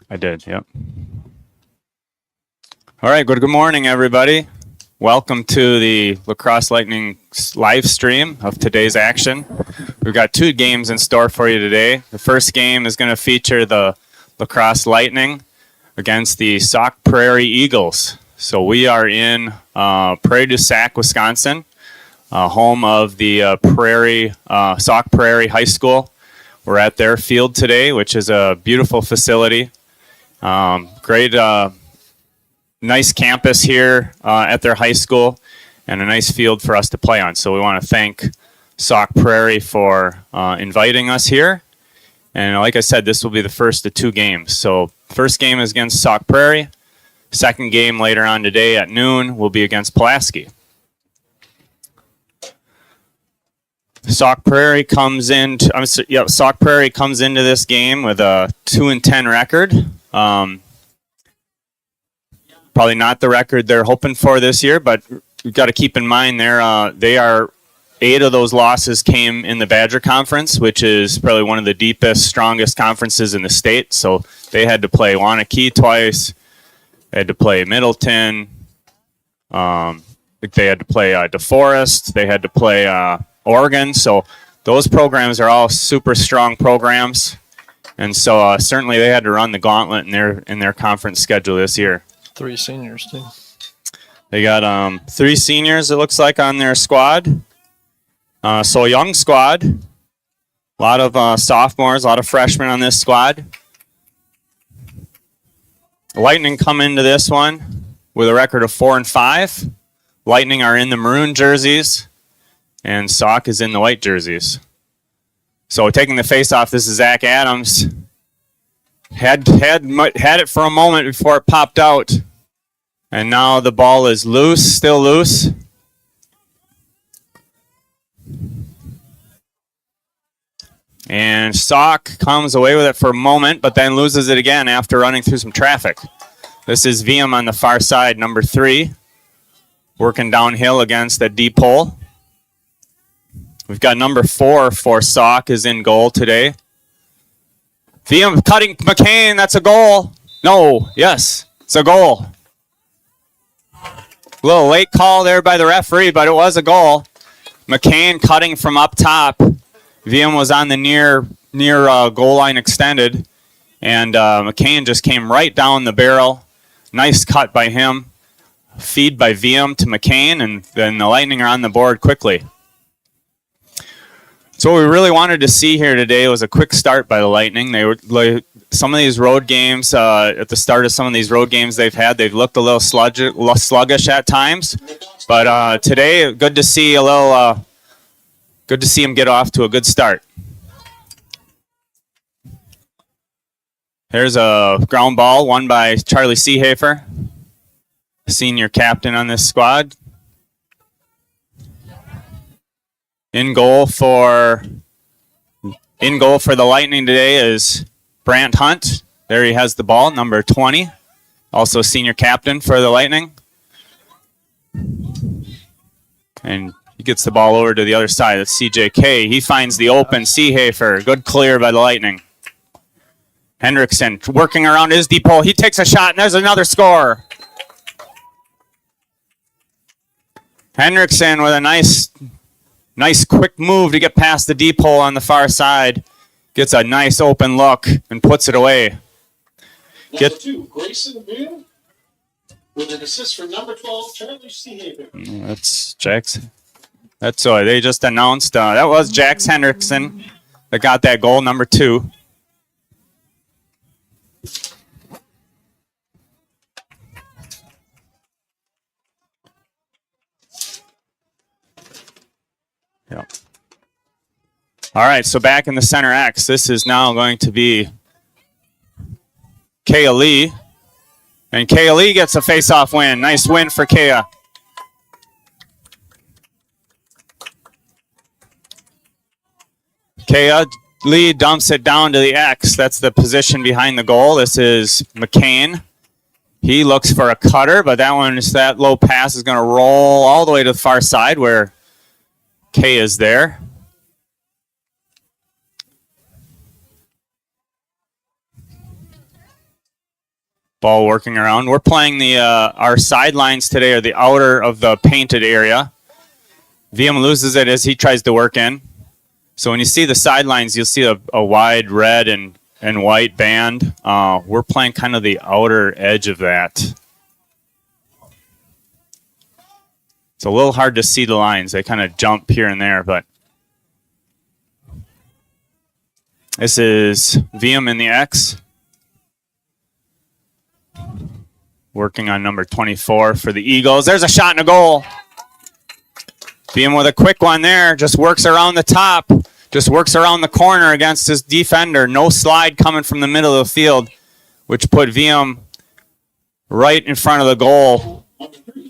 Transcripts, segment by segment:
I did, yep. All right, good morning, everybody. Welcome to the Lacrosse Lightning live stream of today's action. We've got two games in store for you today. The first game is going to feature the Lacrosse Lightning against the Sauk Prairie Eagles. So we are in Prairie du Sac, Wisconsin, home of the Sauk Prairie High School. We're at their field today, which is a beautiful facility. Great, nice campus here at their high school, and a nice field for us to play on. So we want to thank Sauk Prairie for inviting us here. And like I said, this will be the first of two games. So first game is against Sauk Prairie. Second game later on today at noon will be against Pulaski. Sauk Prairie comes into this game with a 2-10 record. Probably not the record they're hoping for this year, but we've got to keep in mind 8 of those losses came in the Badger Conference, which is probably one of the deepest, strongest conferences in the state. So they had to play Wanakee twice. They had to play Middleton. They had to play DeForest. They had to play Oregon. So those programs are all super strong programs. And so certainly they had to run the gauntlet in their conference schedule this year. 3 seniors, too. They got 3 seniors, it looks like, on their squad. So a young squad. A lot of sophomores, a lot of freshmen on this squad. Lightning come into this one with a record of 4-5. Lightning are in the maroon jerseys, and Sauk is in the white jerseys. So taking the face-off, this is Zach Adams. Had it for a moment before it popped out. And now the ball is loose, still loose. And Sauk comes away with it for a moment, but then loses it again after running through some traffic. This is VM on the far side, number 3. Working downhill against the deep hole. We've got number 4 for Sauk is in goal today. VM cutting McCain, that's a goal. No, yes, it's a goal. A little late call there by the referee, but it was a goal. McCain cutting from up top. VM was on the near goal line extended, and McCain just came right down the barrel. Nice cut by him. Feed by VM to McCain, and then the Lightning are on the board quickly. So what we really wanted to see here today was a quick start by the Lightning. They were some of these road games at the start of some of these road games they've looked a little sluggish at times, but today good to see them get off to a good start. Here's a ground ball won by Charlie Seehafer, senior captain on this squad. In goal for the Lightning today is Brant Hunt. There he has the ball, number 20. Also senior captain for the Lightning. And he gets the ball over to the other side. That's CJK. He finds the open Seehafer. Good clear by the Lightning. Hendrickson working around his deep hole. He takes a shot, and there's another score. Hendrickson with a nice quick move to get past the deep hole on the far side. Gets a nice open look and puts it away. Number 2, Grayson Boone with an assist for number 12, Charlie Seehafer. That's Jackson. They just announced that was Jax Hendrickson that got that goal, number 2. Yep. All right, so back in the center X, this is now going to be Kea Lee. And Kea Lee gets a face-off win. Nice win for Kea. Kea Lee dumps it down to the X. That's the position behind the goal. This is McCain. He looks for a cutter, but that low pass is going to roll all the way to the far side where Kea is there. Ball working around. We're playing the our sidelines today are the outer of the painted area. VM loses it as he tries to work in. So when you see the sidelines, you'll see a wide red and white band. We're playing kind of the outer edge of that. It's a little hard to see the lines. They kind of jump here and there, but this is VM in the X. Working on number 24 for the Eagles. There's a shot and a goal. VM with a quick one there. Just works around the top. Just works around the corner against his defender. No slide coming from the middle of the field, which put VM right in front of the goal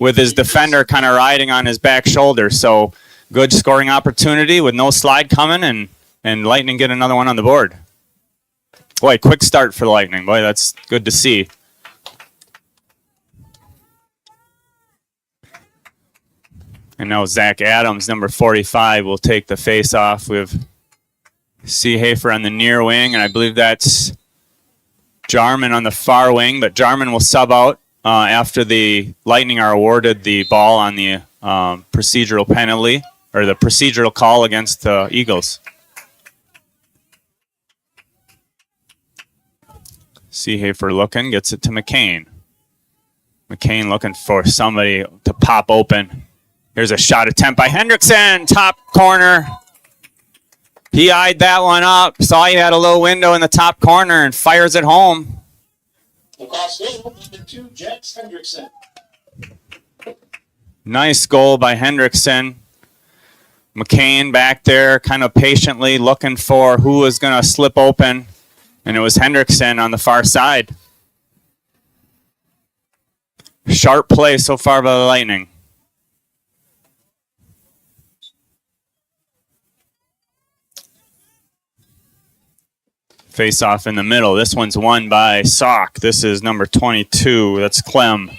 with his defender kind of riding on his back shoulder. So good scoring opportunity with no slide coming, and Lightning get another one on the board. Boy, quick start for Lightning. Boy, that's good to see. And now Zach Adams, number 45, will take the face-off with Seehafer on the near wing, and I believe that's Jarman on the far wing, but Jarman will sub out after the Lightning are awarded the ball on the procedural penalty, or the procedural call against the Eagles. Seehafer looking, gets it to McCain. McCain looking for somebody to pop open. Here's a shot attempt by Hendrickson, top corner. He eyed that one up, saw he had a little window in the top corner, and fires it home. Lacrosse goal, number 2, Jax Hendrickson. Nice goal by Hendrickson. McCain back there kind of patiently looking for who was going to slip open, and it was Hendrickson on the far side. Sharp play so far by the Lightning. Face off in the middle. This one's won by Sauk. This is number 22. That's Clem.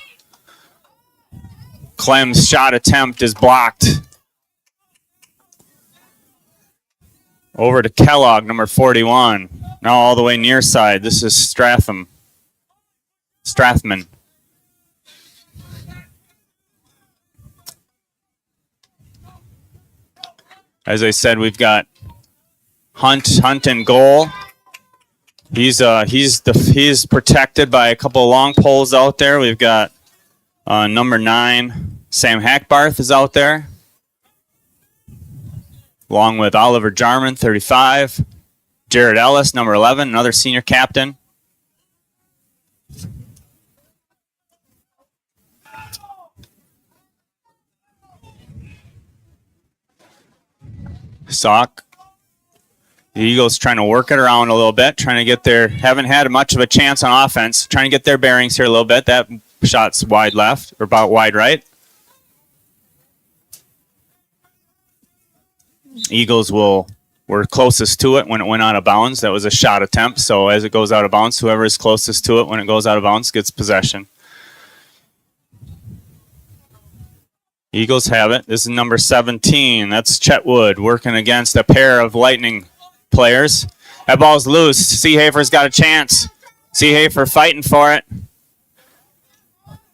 Clem's shot attempt is blocked. Over to Kellogg, number 41. Now all the way near side. This is Strathman. As I said, we've got Hunt in goal. He's protected by a couple of long poles out there. We've got number 9, Sam Hackbarth is out there, along with Oliver Jarman, 35, Jared Ellis, number 11, another senior captain. Sauk. The Eagles trying to work it around a little bit, trying to get their, haven't had much of a chance on offense, trying to get their bearings here a little bit. That shot's wide left, or about wide right. Eagles were closest to it when it went out of bounds. That was a shot attempt, so as it goes out of bounds, whoever is closest to it when it goes out of bounds gets possession. Eagles have it. This is number 17. That's Chetwood working against a pair of Lightning players. That ball's loose. Seehafer's got a chance. Seehafer fighting for it.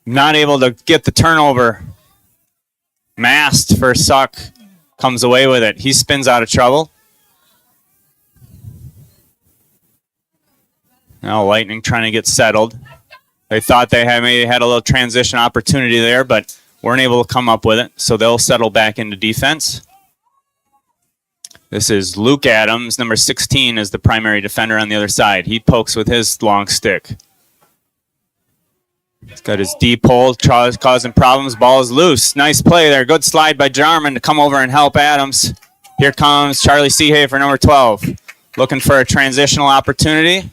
Not able to get the turnover. Mast for Sauk comes away with it. He spins out of trouble. Now Lightning trying to get settled. They thought they maybe had a little transition opportunity there, but weren't able to come up with it, so they'll settle back into defense. This is Luke Adams, number 16, is the primary defender on the other side. He pokes with his long stick. He's got his deep hole, causing problems. Ball is loose. Nice play there. Good slide by Jarman to come over and help Adams. Here comes Charlie Seehafer, number 12. Looking for a transitional opportunity.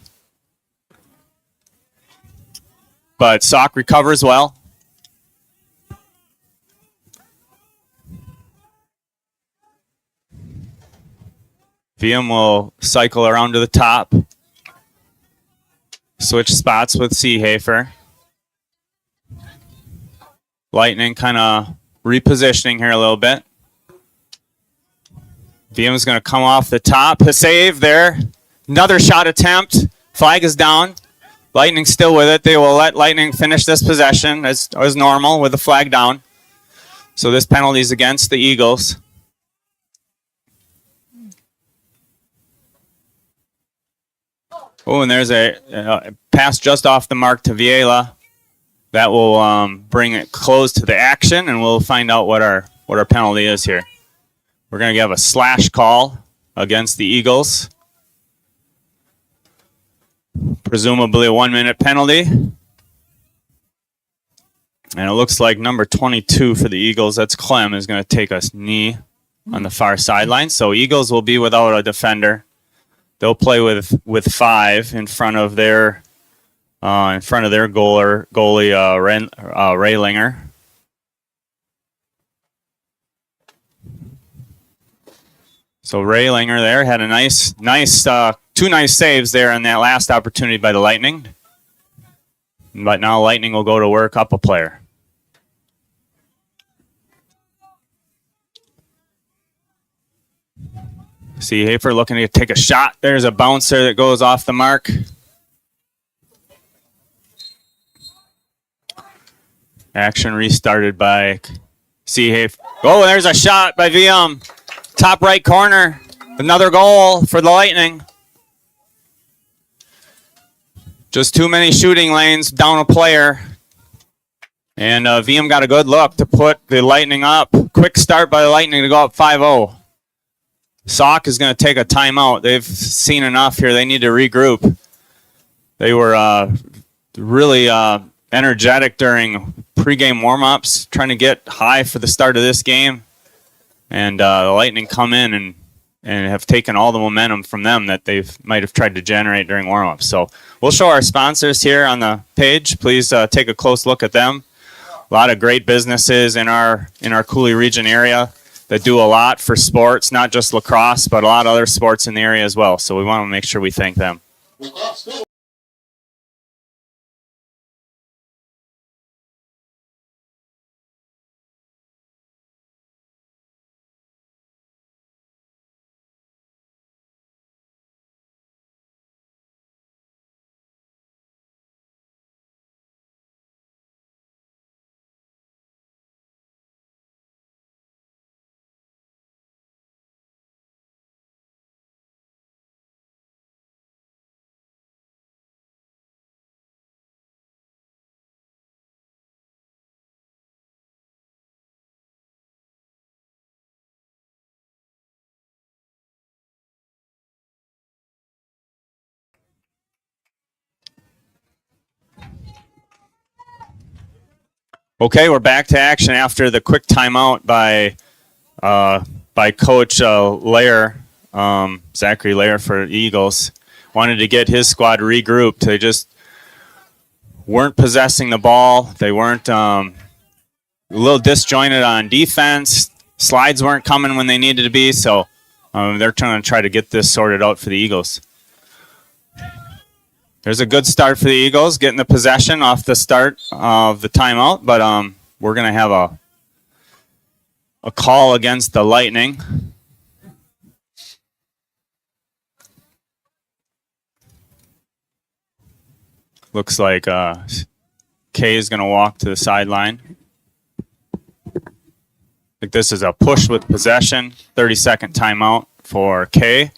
But Sauk recovers well. VM will cycle around to the top. Switch spots with Seehafer. Lightning kind of repositioning here a little bit. VM is going to come off the top. A save there. Another shot attempt. Flag is down. Lightning still with it. They will let Lightning finish this possession as normal with the flag down. So this penalty is against the Eagles. Oh, and there's a pass just off the mark to WIAA. That will bring it close to the action, and we'll find out what our penalty is here. We're going to have a slash call against the Eagles. Presumably a 1-minute penalty. And it looks like number 22 for the Eagles, that's Clem, is going to take a knee on the far sideline. So Eagles will be without a defender. They'll play with 5 in front of their goalie Raylinger. So Raylinger there had a nice 2 nice saves there on that last opportunity by the Lightning. But now Lightning will go to work up a player. See Hafer looking to take a shot. There's a bouncer that goes off the mark. Action restarted by C. Hafer. Oh, there's a shot by VM. Top right corner. Another goal for the Lightning. Just too many shooting lanes, down a player. And VM got a good look to put the Lightning up. Quick start by the Lightning to go up 5-0. Sauk is going to take a timeout. They've seen enough here. They need to regroup. They were really energetic during pregame warm-ups, trying to get high for the start of this game. And the Lightning come in and have taken all the momentum from them that they might have tried to generate during warm-ups. So we'll show our sponsors here on the page. Please take a close look at them. A lot of great businesses in our Cooley region area that do a lot for sports, not just lacrosse, but a lot of other sports in the area as well. So we want to make sure we thank them. Okay, we're back to action after the quick timeout by Coach Lair, Zachary Lair for Eagles. Wanted to get his squad regrouped. They just weren't possessing the ball. They weren't a little disjointed on defense. Slides weren't coming when they needed to be, so they're trying to try to get this sorted out for the Eagles. There's a good start for the Eagles, getting the possession off the start of the timeout, but we're going to have a call against the Lightning. Looks like Kay is going to walk to the sideline. I think this is a push with possession, 30-second timeout for Kay.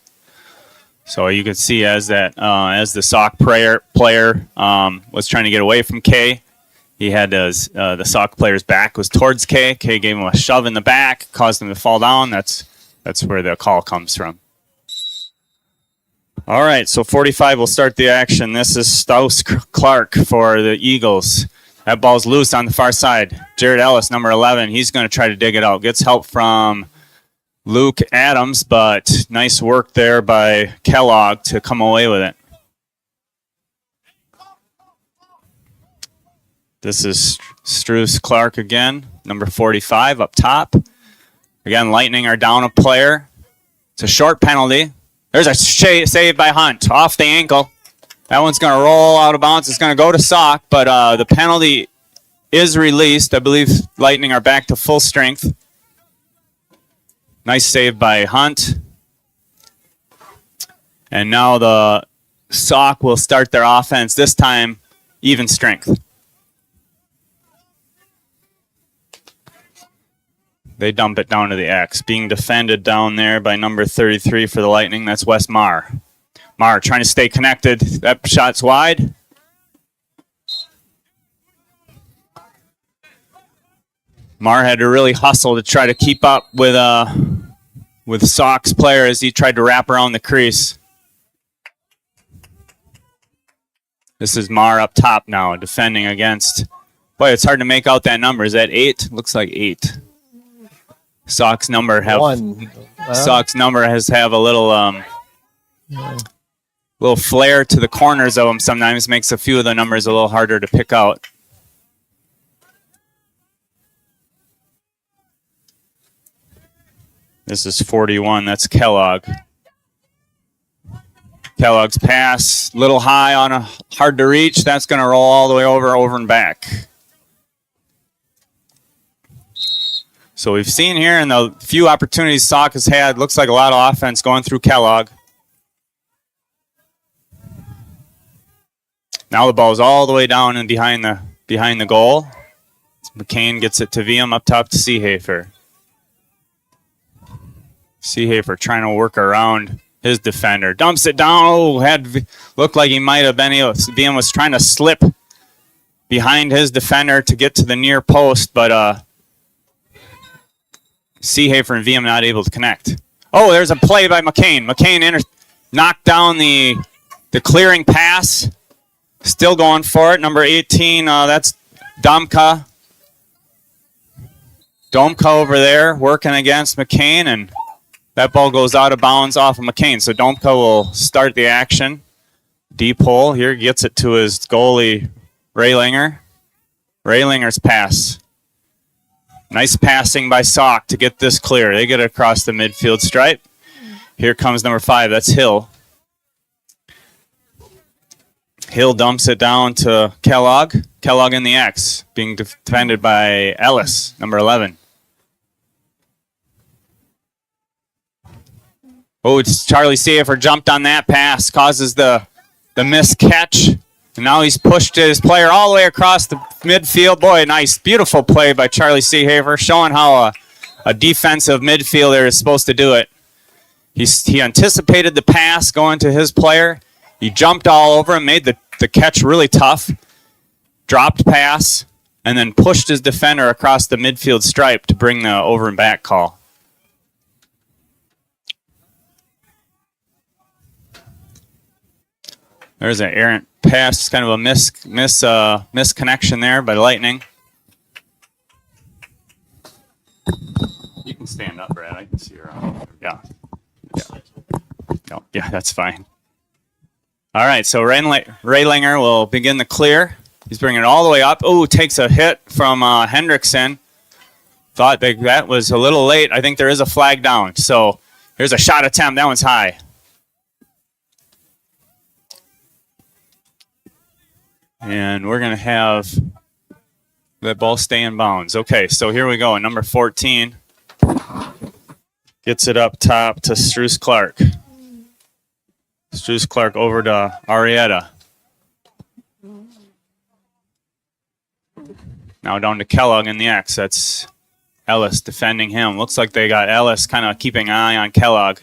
So you can see as the Sauk player was trying to get away from Kay, he had the Sauk player's back was towards Kay. Kay gave him a shove in the back, caused him to fall down. That's where the call comes from. All right, so 45 will start the action. This is Staus Clark for the Eagles. That ball's loose on the far side. Jared Ellis, number 11, he's going to try to dig it out. Gets help from Luke Adams, but nice work there by Kellogg to come away with it. This is Struce Clark again, number 45 up top. Again, Lightning are down a player. It's a short penalty. There's a save by Hunt off the ankle. That one's going to roll out of bounds. It's going to go to Sauk, but the penalty is released. I believe Lightning are back to full strength. Nice save by Hunt. And now the Sauk will start their offense, this time even strength. They dump it down to the X. Being defended down there by number 33 for the Lightning. That's Wes Marr. Marr trying to stay connected. That shot's wide. Marr had to really hustle to try to keep up with Sauk's player as he tried to wrap around the crease. This is Marr up top now, defending against. Boy, it's hard to make out that number. Is that 8? Looks like 8. Sauk's number have 1. Sauk's number has have a little little flare to the corners of them. Sometimes makes a few of the numbers a little harder to pick out. This is 41. That's Kellogg. Kellogg's pass, little high on a hard to reach. That's going to roll all the way over and back. So we've seen here in the few opportunities Sauk has had, looks like a lot of offense going through Kellogg. Now the ball's all the way down and behind the goal. McCain gets it to Wiem up top to Seehafer. Seehafer trying to work around his defender. Dumps it down. Oh, looked like he might have been able. Wiem was trying to slip behind his defender to get to the near post, but Seehafer and Wiem not able to connect. Oh, there's a play by McCain. McCain knocked down the clearing pass. Still going for it. Number 18, that's Domka. Domka over there working against McCain, and that ball goes out of bounds off of McCain. So Domka will start the action. Deep hole here, gets it to his goalie, Raylinger. Raylinger's pass. Nice passing by Sauk to get this clear. They get it across the midfield stripe. Here comes number 5. That's Hill. Hill dumps it down to Kellogg. Kellogg in the X, being defended by Ellis, number 11. Oh, it's Charlie Seehafer jumped on that pass, causes the missed catch. And now he's pushed his player all the way across the midfield. Boy, nice, beautiful play by Charlie Seehafer, showing how a defensive midfielder is supposed to do it. He anticipated the pass going to his player. He jumped all over him, made the catch really tough, dropped pass, and then pushed his defender across the midfield stripe to bring the over and back call. There's an errant pass, kind of a misconnection there by Lightning. You can stand up, Brad. I can see your yeah. No, yeah, that's fine. All right, so Raylinger will begin the clear. He's bringing it all the way up. Oh, takes a hit from Hendrickson. Thought that was a little late. I think there is a flag down. So here's a shot attempt. That one's high. And we're going to have that ball stay in bounds. Okay, so here we go. Number 14 gets it up top to Struce Clark. Struce Clark over to Arietta. Now down to Kellogg in the X. That's Ellis defending him. Looks like they got Ellis kind of keeping an eye on Kellogg.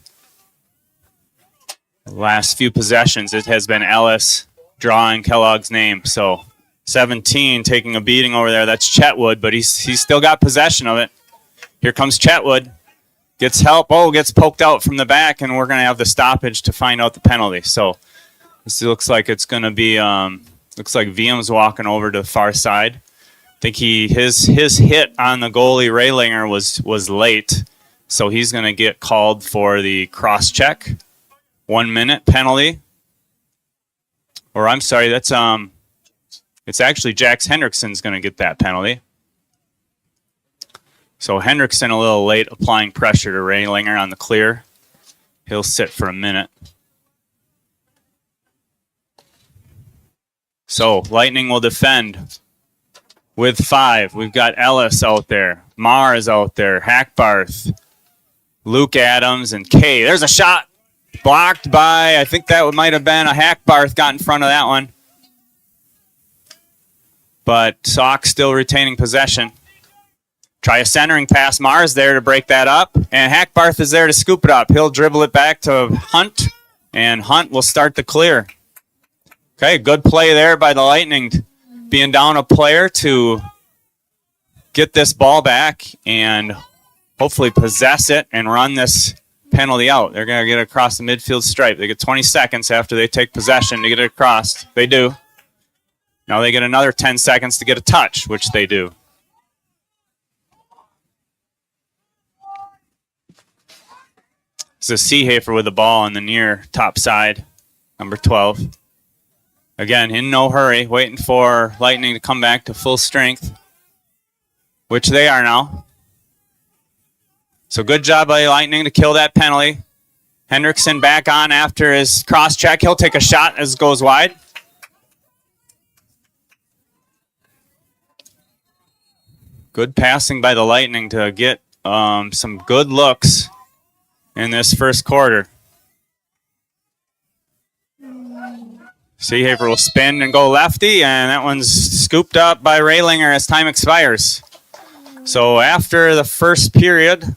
The last few possessions, it has been Ellis drawing Kellogg's name. So 17 taking a beating over there. That's Chetwood, but he's still got possession of it. Here comes Chetwood. Gets help. Oh, gets poked out from the back, and we're going to have the stoppage to find out the penalty. So this looks like it's going to be, looks like Viem's walking over to the far side. I think his hit on the goalie Raylinger was late, so he's going to get called for the cross check. 1 minute penalty. Or I'm sorry, that's it's actually Jax Hendrickson's going to get that penalty. So Hendrickson a little late applying pressure to Raylinger on the clear. He'll sit for a minute. So Lightning will defend with 5. We've got Ellis out there. Marr is out there. Hackbarth. Luke Adams and Kay. There's a shot. Blocked by, I think that might have been a Hackbarth got in front of that one. But Sauk still retaining possession. Try a centering pass. Mars there to break that up. And Hackbarth is there to scoop it up. He'll dribble it back to Hunt. And Hunt will start the clear. Okay, good play there by the Lightning. Being down a player to get this ball back and hopefully possess it and run this penalty out. They're going to get across the midfield stripe. They get 20 seconds after they take possession to get it across. They do. Now they get another 10 seconds to get a touch, which they do. This is Seehafer with the ball on the near top side, number 12. Again, in no hurry, waiting for Lightning to come back to full strength, which they are now. So good job by Lightning to kill that penalty. Hendrickson back on after his cross check. He'll take a shot as it goes wide. Good passing by the Lightning to get some good looks in this first quarter. Seehafer will spin and go lefty, and that one's scooped up by Raylinger as time expires. So after the first period,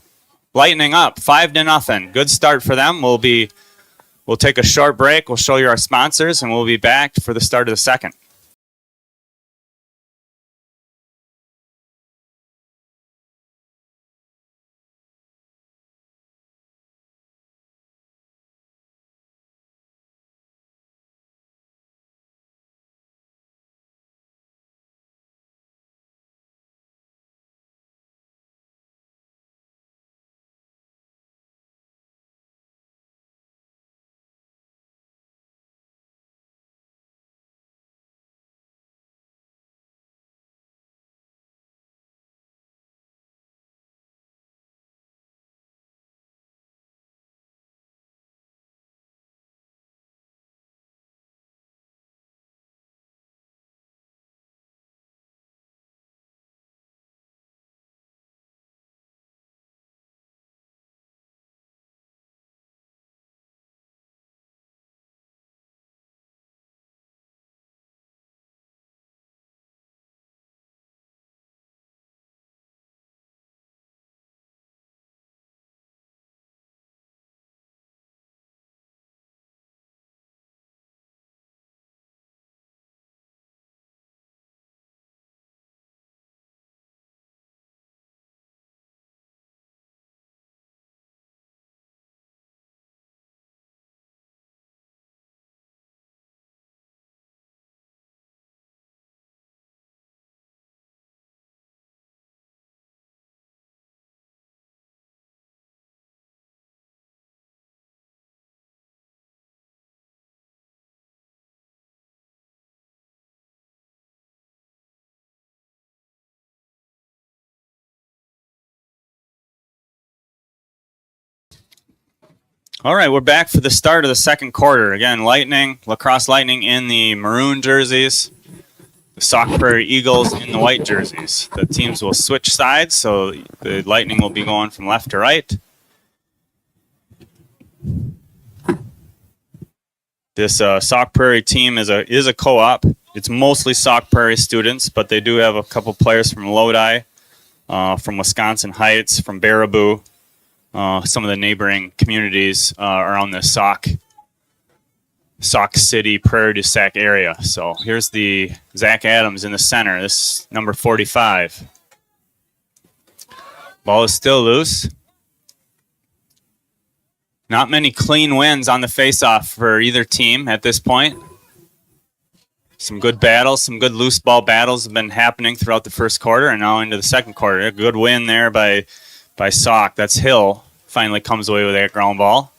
Lightning up 5-0. Good start for them. We'll take a short break. We'll show you our sponsors, and we'll be back for the start of the second. All right, we're back for the start of the second quarter. Again, Lacrosse Lightning in the maroon jerseys, the Sauk Prairie Eagles in the white jerseys. The teams will switch sides, so the Lightning will be going from left to right. This Sauk Prairie team is a co-op. It's mostly Sauk Prairie students, but they do have a couple players from Lodi, from Wisconsin Heights, from Baraboo. Some of the neighboring communities around the Sauk City, Prairie du Sac area. So here's the Zach Adams in the center. This is number 45. Ball is still loose. Not many clean wins on the faceoff for either team at this point. Some good battles, some good loose ball battles have been happening throughout the first quarter and now into the second quarter. A good win there by Sauk. That's Hill. Finally comes away with that ground ball.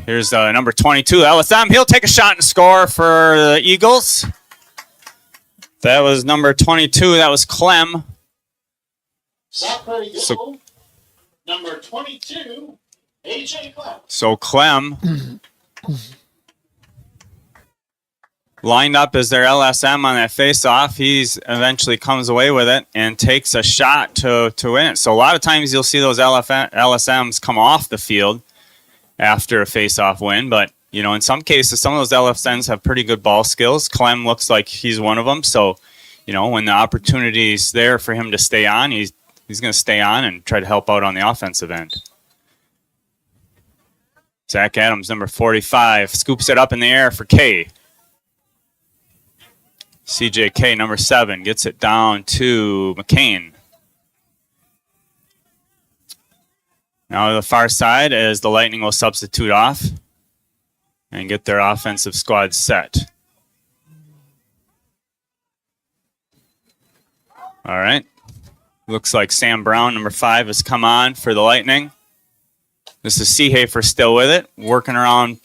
Here's number 22, LSM. He'll take a shot and score for the Eagles. That was number 22. That was Clem. Sauk Prairie goal, number 22, AJ Clem. So Clem lined up as their LSM on that face-off. He's eventually comes away with it and takes a shot to win it. So a lot of times you'll see those LSMs come off the field after a face-off win. But, you know, in some cases, some of those LFNs have pretty good ball skills. Clem looks like he's one of them. So, you know, when the opportunity's there for him to stay on, he's going to stay on and try to help out on the offensive end. Zach Adams, number 45, scoops it up in the air for K. CJK, number 7, gets it down to McCain. Now to the far side as the Lightning will substitute off and get their offensive squad set. All right. Looks like Sam Brown, number 5, has come on for the Lightning. This is Seehafer still with it, working around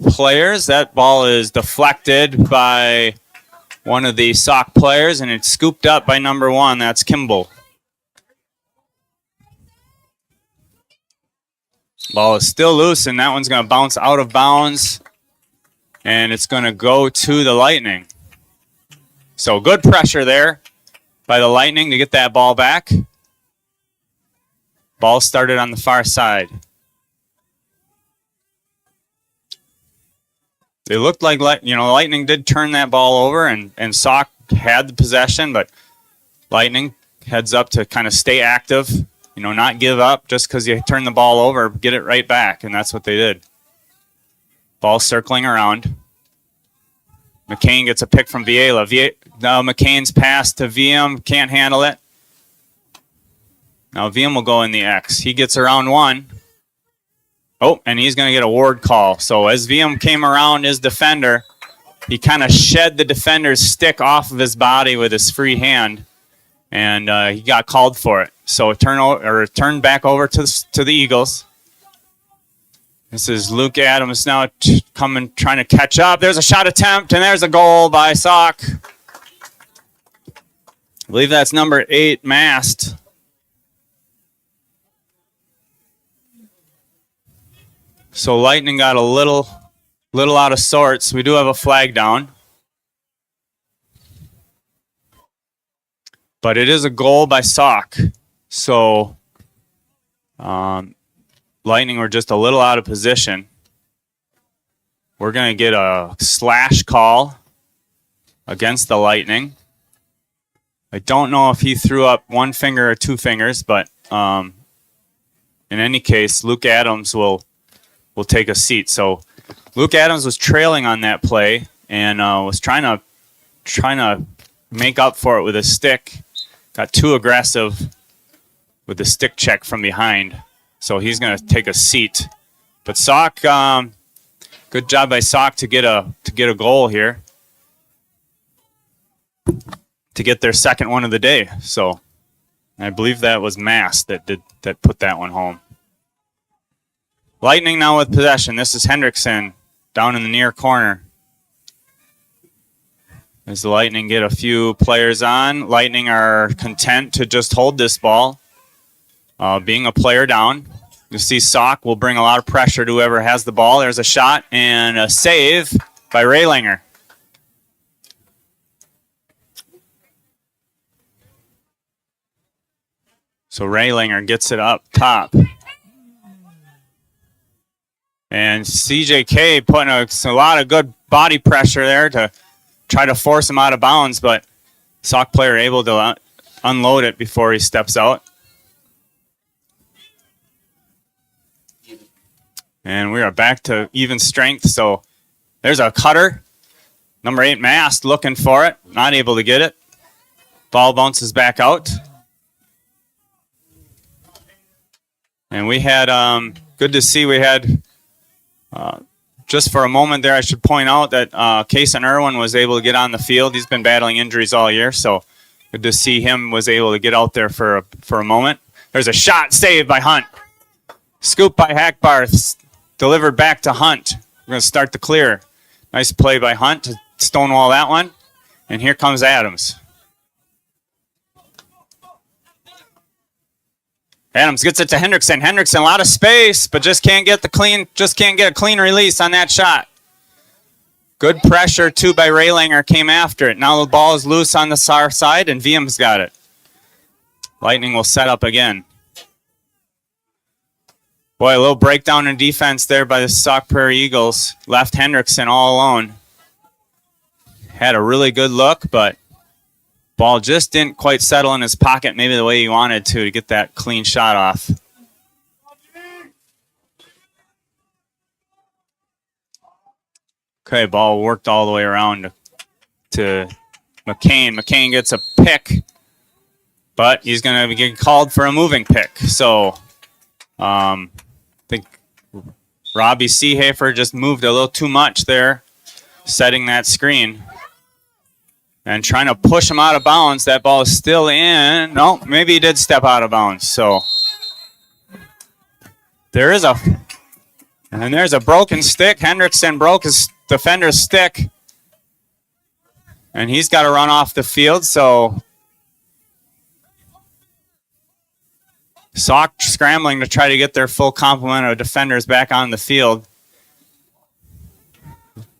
players. That ball is deflected by one of the Sauk players, and it's scooped up by number 1. That's Kimball. Ball is still loose, and that one's going to bounce out of bounds, and it's going to go to the Lightning. So good pressure there by the Lightning to get that ball back. Ball started on the far side. It looked like, you know, Lightning did turn that ball over, and Sauk had the possession, but Lightning heads up to kind of stay active, you know, not give up just because you turn the ball over, get it right back, and that's what they did. Ball circling around. McCain gets a pick from WIAA. Now McCain's pass to VM, can't handle it. Now VM will go in the X. He gets around 1. Oh, and he's going to get a ward call. So as VM came around his defender, he kind of shed the defender's stick off of his body with his free hand, and he got called for it. So a turn back over to the Eagles. This is Luke Adams now trying to catch up. There's a shot attempt, and there's a goal by Sauk. I believe that's number 8, Mast. So Lightning got a little out of sorts. We do have a flag down. But it is a goal by Sauk. So Lightning were just a little out of position. We're going to get a slash call against the Lightning. I don't know if he threw up 1 finger or 2 fingers, but in any case, Luke Adams will take a seat. So Luke Adams was trailing on that play and was trying to make up for it with a stick. Got too aggressive with the stick check from behind. So he's going to take a seat. But Sauk, good job by Sauk to get a goal here, to get their second one of the day. So I believe that was Mass that put that one home. Lightning now with possession. This is Hendrickson down in the near corner. As the Lightning get a few players on, Lightning are content to just hold this ball, being a player down. You see Sauk will bring a lot of pressure to whoever has the ball. There's a shot and a save by Raylinger. So Raylinger gets it up top. And CJK putting a lot of good body pressure there to try to force him out of bounds, but Sauk player able to unload it before he steps out. And we are back to even strength. So there's a cutter. Number 8, Mast, looking for it. Not able to get it. Ball bounces back out. And we had, good to see, we had, just for a moment there, I should point out that Kason Irwin was able to get on the field. He's been battling injuries all year, so good to see him was able to get out there for a moment. There's a shot saved by Hunt. Scoop by Hackbarth, delivered back to Hunt. We're going to start the clear. Nice play by Hunt to stonewall that one. And here comes Adams. Adams gets it to Hendrickson. Hendrickson, a lot of space, but just can't get a clean release on that shot. Good pressure too by Raylinger, came after it. Now the ball is loose on the far side, and VM's got it. Lightning will set up again. Boy, a little breakdown in defense there by the Sauk Prairie Eagles. Left Hendrickson all alone. Had a really good look, but ball just didn't quite settle in his pocket maybe the way he wanted to get that clean shot off. Okay, ball worked all the way around to McCain. McCain gets a pick, but he's going to get called for a moving pick. So I think Robbie Seehafer just moved a little too much there, setting that screen. And trying to push him out of bounds. That ball is still in. No, maybe he did step out of bounds. So there's a broken stick. Hendrickson broke his defender's stick. And he's got to run off the field. So Sauk scrambling to try to get their full complement of defenders back on the field.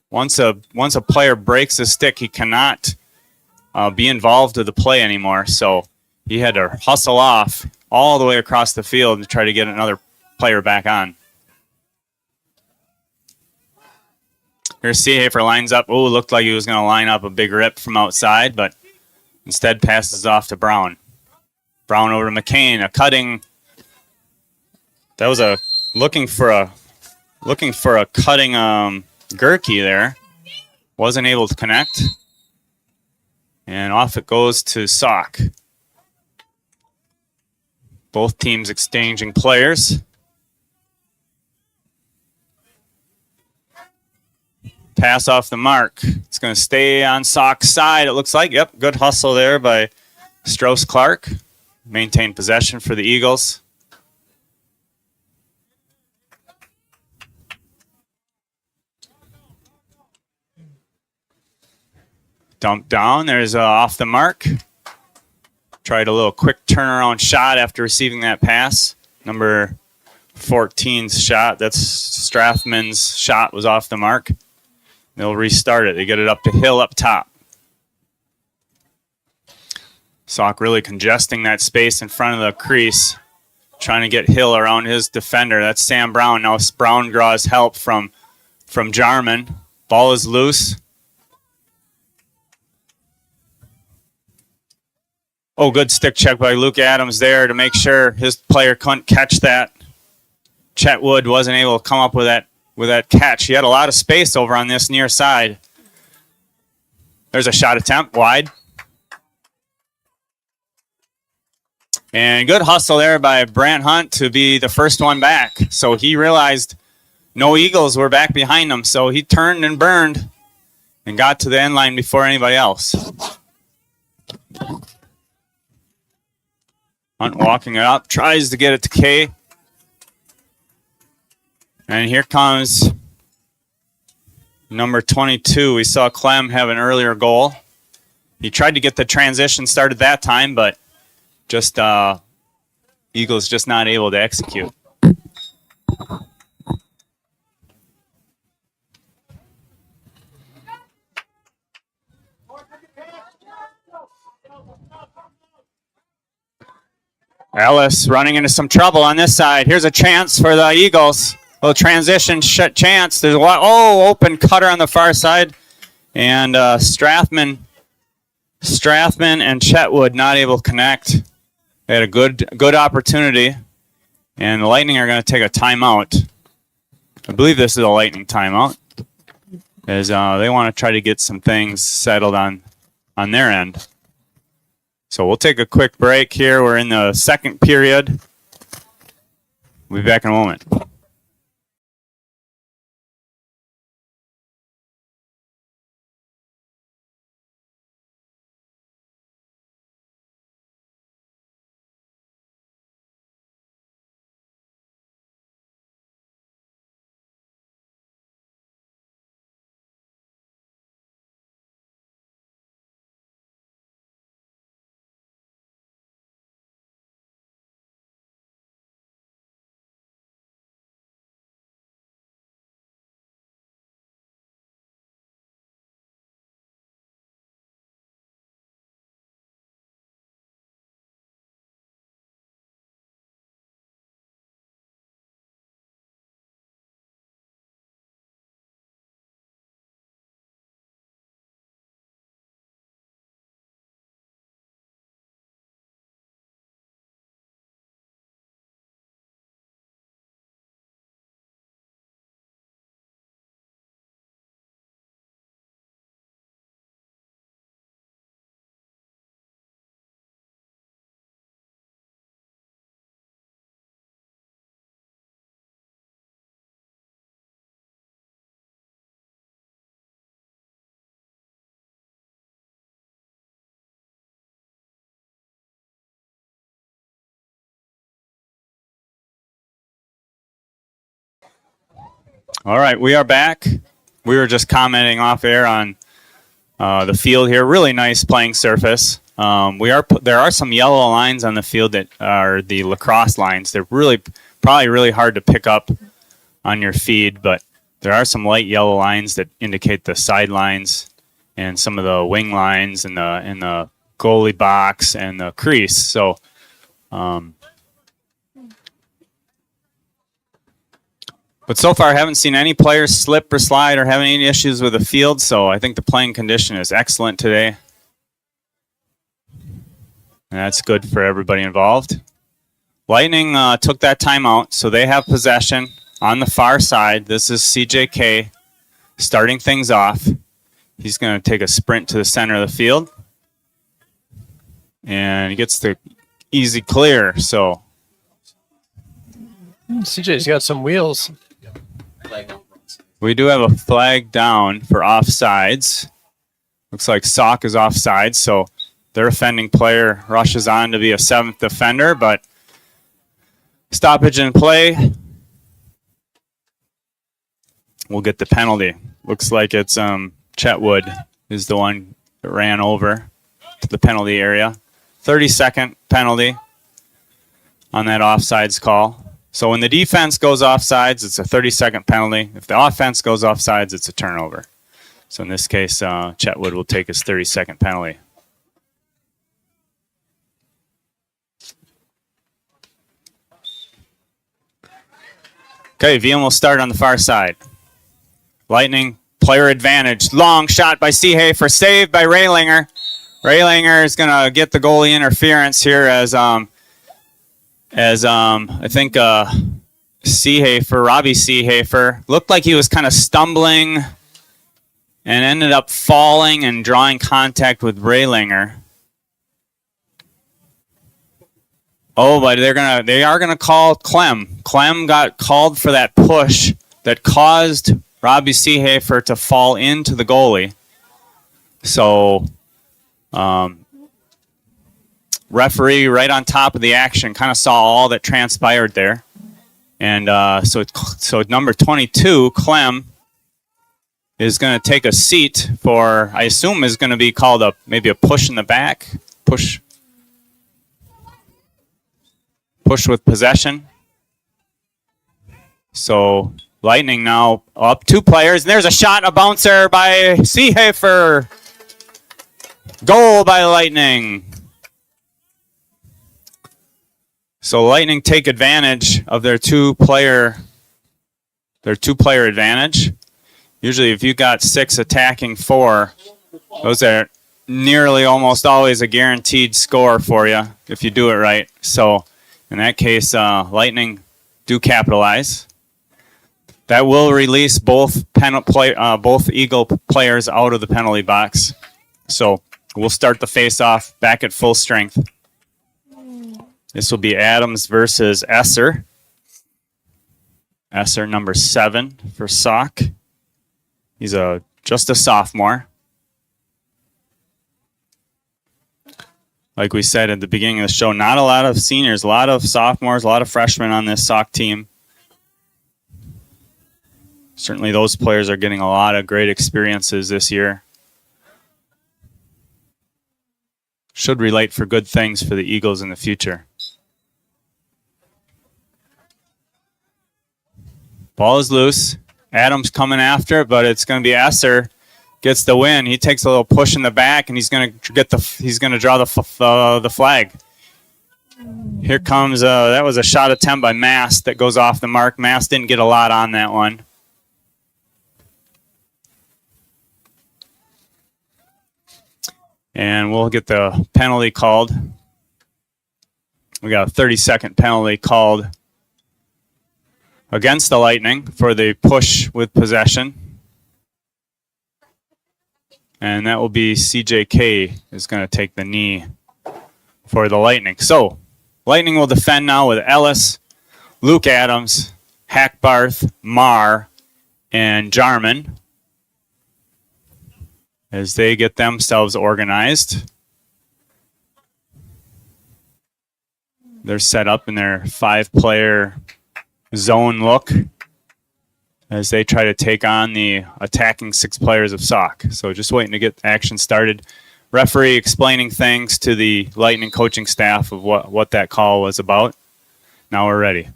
Once a player breaks his stick, he cannot be involved with the play anymore. So he had to hustle off all the way across the field to try to get another player back on. Here's Seehafer lines up. Oh, looked like he was going to line up a big rip from outside, but instead passes off to Brown. Brown over to McCain, a cutting. That was looking for a cutting Gerke there. Wasn't able to connect. And off it goes to Sauk. Both teams exchanging players. Pass off the mark. It's going to stay on Sauk's side, it looks like. Yep, good hustle there by Strauss-Clark. Maintain possession for the Eagles. Dump down. There's off the mark. Tried a little quick turnaround shot after receiving that pass. Number 14's shot. That's Strathman's shot was off the mark. They'll restart it. They get it up to Hill up top. Sauk really congesting that space in front of the crease. Trying to get Hill around his defender. That's Sam Brown. Now Brown draws help from Jarman. Ball is loose. Oh, good stick check by Luke Adams there to make sure his player couldn't catch that. Chet Wood wasn't able to come up with that catch. He had a lot of space over on this near side. There's a shot attempt wide. And good hustle there by Brant Hunt to be the first one back. So he realized no Eagles were back behind him. So he turned and burned and got to the end line before anybody else. Hunt walking it up, tries to get it to Kay. And here comes number 22. We saw Clem have an earlier goal. He tried to get the transition started that time, but just Eagles just not able to execute. Ellis running into some trouble on this side. Here's a chance for the Eagles. A little transition chance. There's a lot. Oh, open cutter on the far side. And Strathman and Chetwood not able to connect. They had a good opportunity. And the Lightning are going to take a timeout. I believe this is a Lightning timeout. As they want to try to get some things settled on their end. So we'll take a quick break here. We're in the second period. We'll be back in a moment. All right, we are back. We were just commenting off air on the field here. Really nice playing surface. There are some yellow lines on the field that are the lacrosse lines. They're probably really hard to pick up on your feed, but there are some light yellow lines that indicate the sidelines and some of the wing lines and the goalie box and the crease. So but so far, I haven't seen any players slip or slide or have any issues with the field, so I think the playing condition is excellent today. And that's good for everybody involved. Lightning took that timeout, so they have possession on the far side. This is CJK starting things off. He's going to take a sprint to the center of the field. And he gets the easy clear, so. CJ's got some wheels. We do have a flag down for offsides. Looks like Sauk is offsides, so their offending player rushes on to be a seventh defender, but stoppage in play. We'll get the penalty. Looks like it's Chetwood is the one that ran over to the penalty area. 30-second penalty on that offsides call. So when the defense goes offsides, it's a 30-second penalty. If the offense goes offsides, it's a turnover. So in this case, Chetwood will take his 30-second penalty. Okay, VM will start on the far side. Lightning, player advantage. Long shot by Seehafer, saved by Raylinger. Raylinger is going to get the goalie interference here as I think Seehafer, Robbie Seehafer, looked like he was kind of stumbling and ended up falling and drawing contact with Raylinger. Oh, but they are gonna call Clem. Clem got called for that push that caused Robbie Seehafer to fall into the goalie. So referee right on top of the action, kind of saw all that transpired there. And so number 22, Clem, is going to take a seat for, I assume is going to be called maybe a push in the back. Push with possession. So Lightning now up 2 players. And there's a shot, a bouncer by Seehafer. Goal by Lightning. So Lightning take advantage of their two-player advantage. Usually if you got 6 attacking 4, those are nearly almost always a guaranteed score for you if you do it right. So in that case, Lightning do capitalize. That will release both Eagle players out of the penalty box. So we'll start the face-off back at full strength. This will be Adams versus Esser. Esser, number 7 for Sauk. He's just a sophomore. Like we said at the beginning of the show, not a lot of seniors, a lot of sophomores, a lot of freshmen on this Sauk team. Certainly those players are getting a lot of great experiences this year. Should relate for good things for the Eagles in the future. Ball is loose. Adams coming after, but it's going to be Esser gets the win. He takes a little push in the back, and he's going to draw the flag. Here comes that was a shot attempt by Mast that goes off the mark. Mast didn't get a lot on that one. And we'll get the penalty called. We got a 30-second penalty called against the Lightning for the push with possession. And that will be CJK is going to take the knee for the Lightning. So Lightning will defend now with Ellis, Luke Adams, Hackbarth, Marr, and Jarman as they get themselves organized. They're set up in their 5-player zone look. as they try to take on the attacking 6 players of Sauk. So just waiting to get action started. Referee explaining things to the Lightning coaching staff of what that call was about. Now we're ready.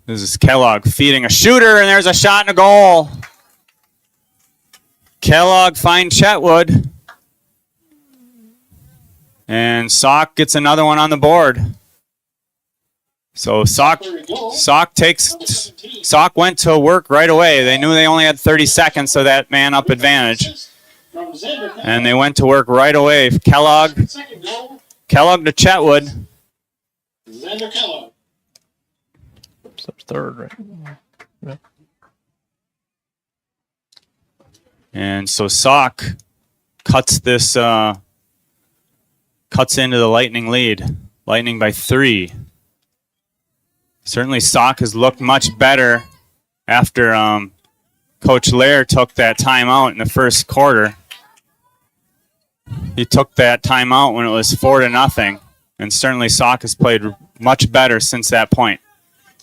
This is Kellogg feeding a shooter, and there's a shot and a goal. Kellogg finds Chetwood. And Sauk gets another one on the board. So Sauk went to work right away. They knew they only had 30 seconds, so that man up advantage. And they went to work right away. Kellogg to Chetwood. Xander Kellogg. So it's third, right? Yeah. And so Sauk cuts into the Lightning lead. Lightning by 3. Certainly Sauk has looked much better after Coach Lair took that timeout in the first quarter. He took that timeout when it was 4-0, and certainly Sauk has played much better since that point.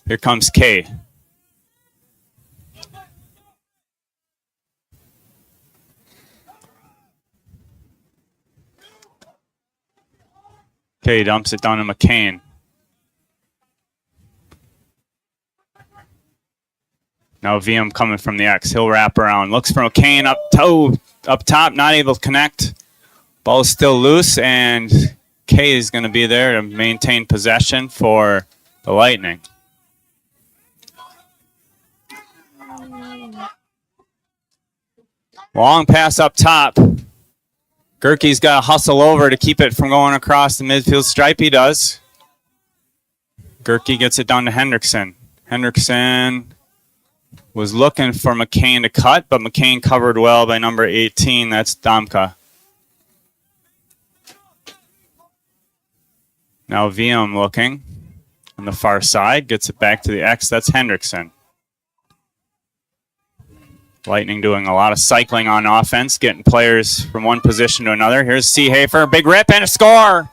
Here comes Kay. Kay dumps it down to McCain. Now VM coming from the X. He'll wrap around. Looks for McCain up top, not able to connect. Ball's still loose, and Kay is going to be there to maintain possession for the Lightning. Long pass up top. Gerke's got to hustle over to keep it from going across the midfield stripe. He does. Gerke gets it down to Hendrickson. Hendrickson was looking for McCain to cut, but McCain covered well by number 18. That's Domka. Now VM looking on the far side. Gets it back to the X. That's Hendrickson. Lightning doing a lot of cycling on offense, getting players from one position to another. Here's Seehafer, big rip and a score.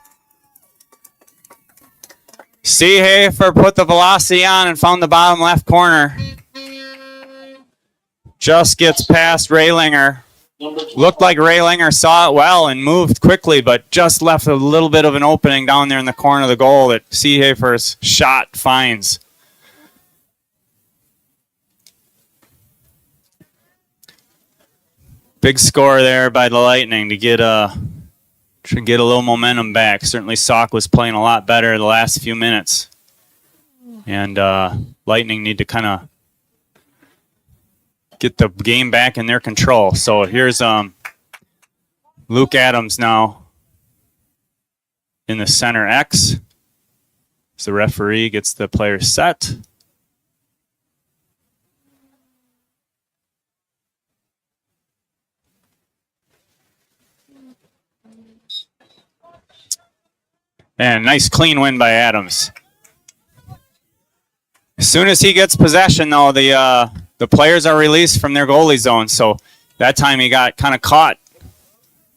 Seehafer put the velocity on and found the bottom left corner. Just gets past Raylinger. Looked like Raylinger saw it well and moved quickly, but just left a little bit of an opening down there in the corner of the goal that Seehafer's shot finds. Big score there by the Lightning to get a little momentum back. Certainly Sauk was playing a lot better the last few minutes. And Lightning need to kind of get the game back in their control. So here's Luke Adams now in the center X. So the referee gets the player set. And nice clean win by Adams. As soon as he gets possession, though, the players are released from their goalie zone. So that time he got kind of caught.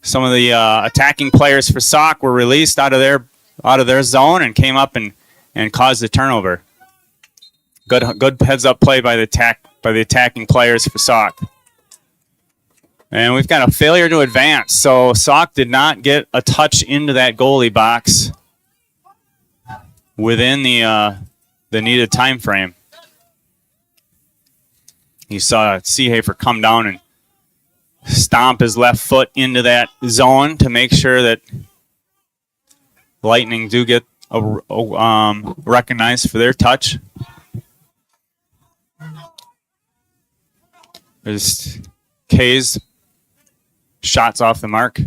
Some of the attacking players for Sauk were released out of their zone and came up and caused the turnover. Good heads up play by the attacking players for Sauk. And we've got a failure to advance. So Sauk did not get a touch into that goalie box within the needed time frame. You saw Seehafer come down and stomp his left foot into that zone to make sure that Lightning do get recognized for their touch. There's K's shots off the mark.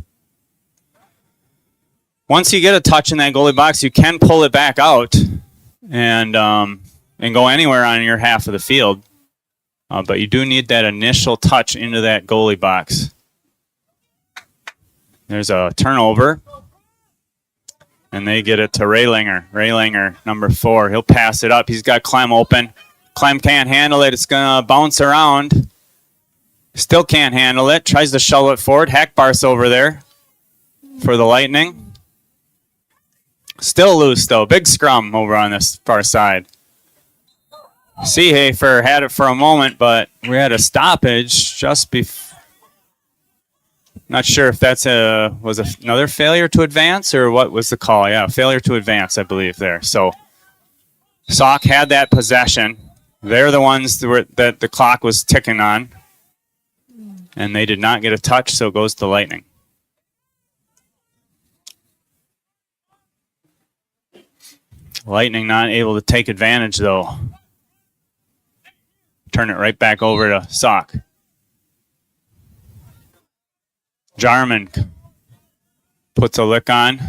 Once you get a touch in that goalie box, you can pull it back out and go anywhere on your half of the field. But you do need that initial touch into that goalie box. There's a turnover. And they get it to Raylinger. Raylinger, number 4. He'll pass it up. He's got Clem open. Clem can't handle it. It's going to bounce around. Still can't handle it. Tries to shuttle it forward. Hackbar's over there for the Lightning. Still loose, though. Big scrum over on this far side. Seehafer had it for a moment, but we had a stoppage just before. Not sure if that's another failure to advance or what was the call. Yeah, failure to advance, I believe, there. So Sauk had that possession. They're the ones that the clock was ticking on. And they did not get a touch, so it goes to Lightning. Lightning not able to take advantage, though. Turn it right back over to Sauk. Jarman puts a lick on.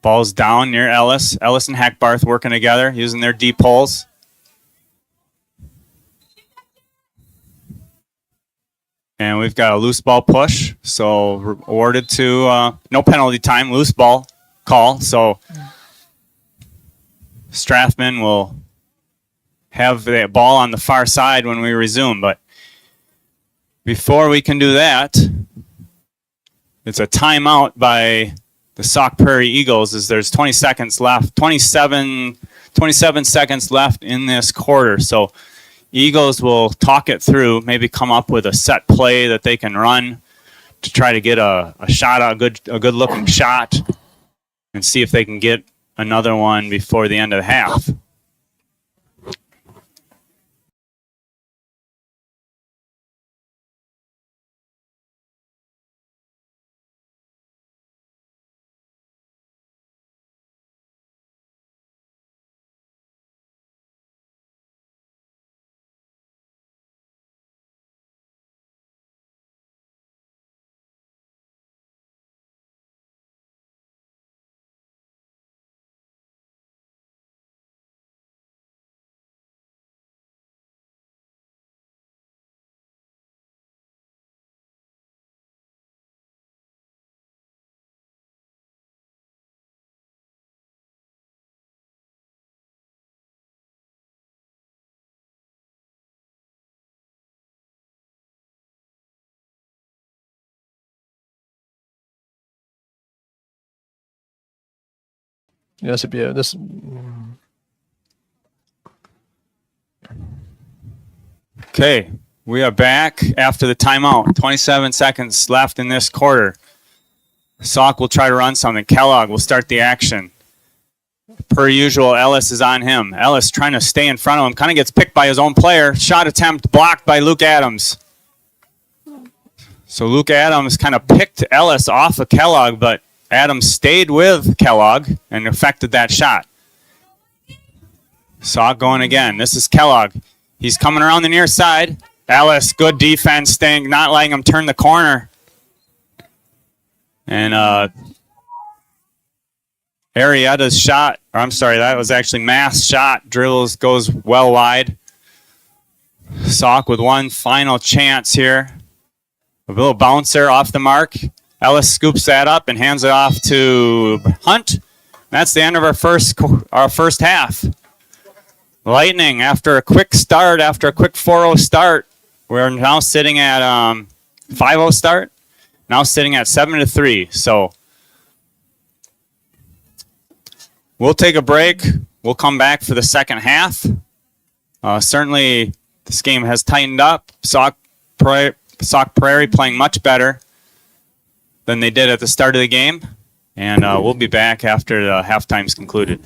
Ball's down near Ellis. Ellis and Hackbarth working together, using their deep holes. And we've got a loose ball push, so awarded to no penalty time, loose ball call. So Strathman will have the ball on the far side when we resume. But before we can do that, it's a timeout by the Sauk Prairie Eagles as there's 20 seconds left, 27 seconds left in this quarter. So Eagles will talk it through, maybe come up with a set play that they can run to try to get a shot, a good looking shot, and see if they can get another one before the end of the half. Yeah, this would be this. Okay, we are back after the timeout. 27 seconds left in this quarter. Sauk will try to run something. Kellogg will start the action. Per usual, Ellis is on him. Ellis trying to stay in front of him. Kind of gets picked by his own player. Shot attempt blocked by Luke Adams. So Luke Adams kind of picked Ellis off of Kellogg, but Adams stayed with Kellogg and affected that shot. Sauk going again. This is Kellogg. He's coming around the near side. Ellis, good defense, staying, not letting him turn the corner. And Arietta's shot, or I'm sorry, that was actually Math's shot. Drills goes well wide. Sauk with one final chance here. A little bouncer off the mark. Ellis scoops that up and hands it off to Hunt. That's the end of our first half. Lightning, after a quick start, after a quick 4-0 start, we're now sitting at 5-0 start. Now sitting at 7-3. So we'll take a break. We'll come back for the second half. Certainly, this game has tightened up. Sauk Prairie playing much better than they did at the start of the game. And we'll be back after the halftime's concluded.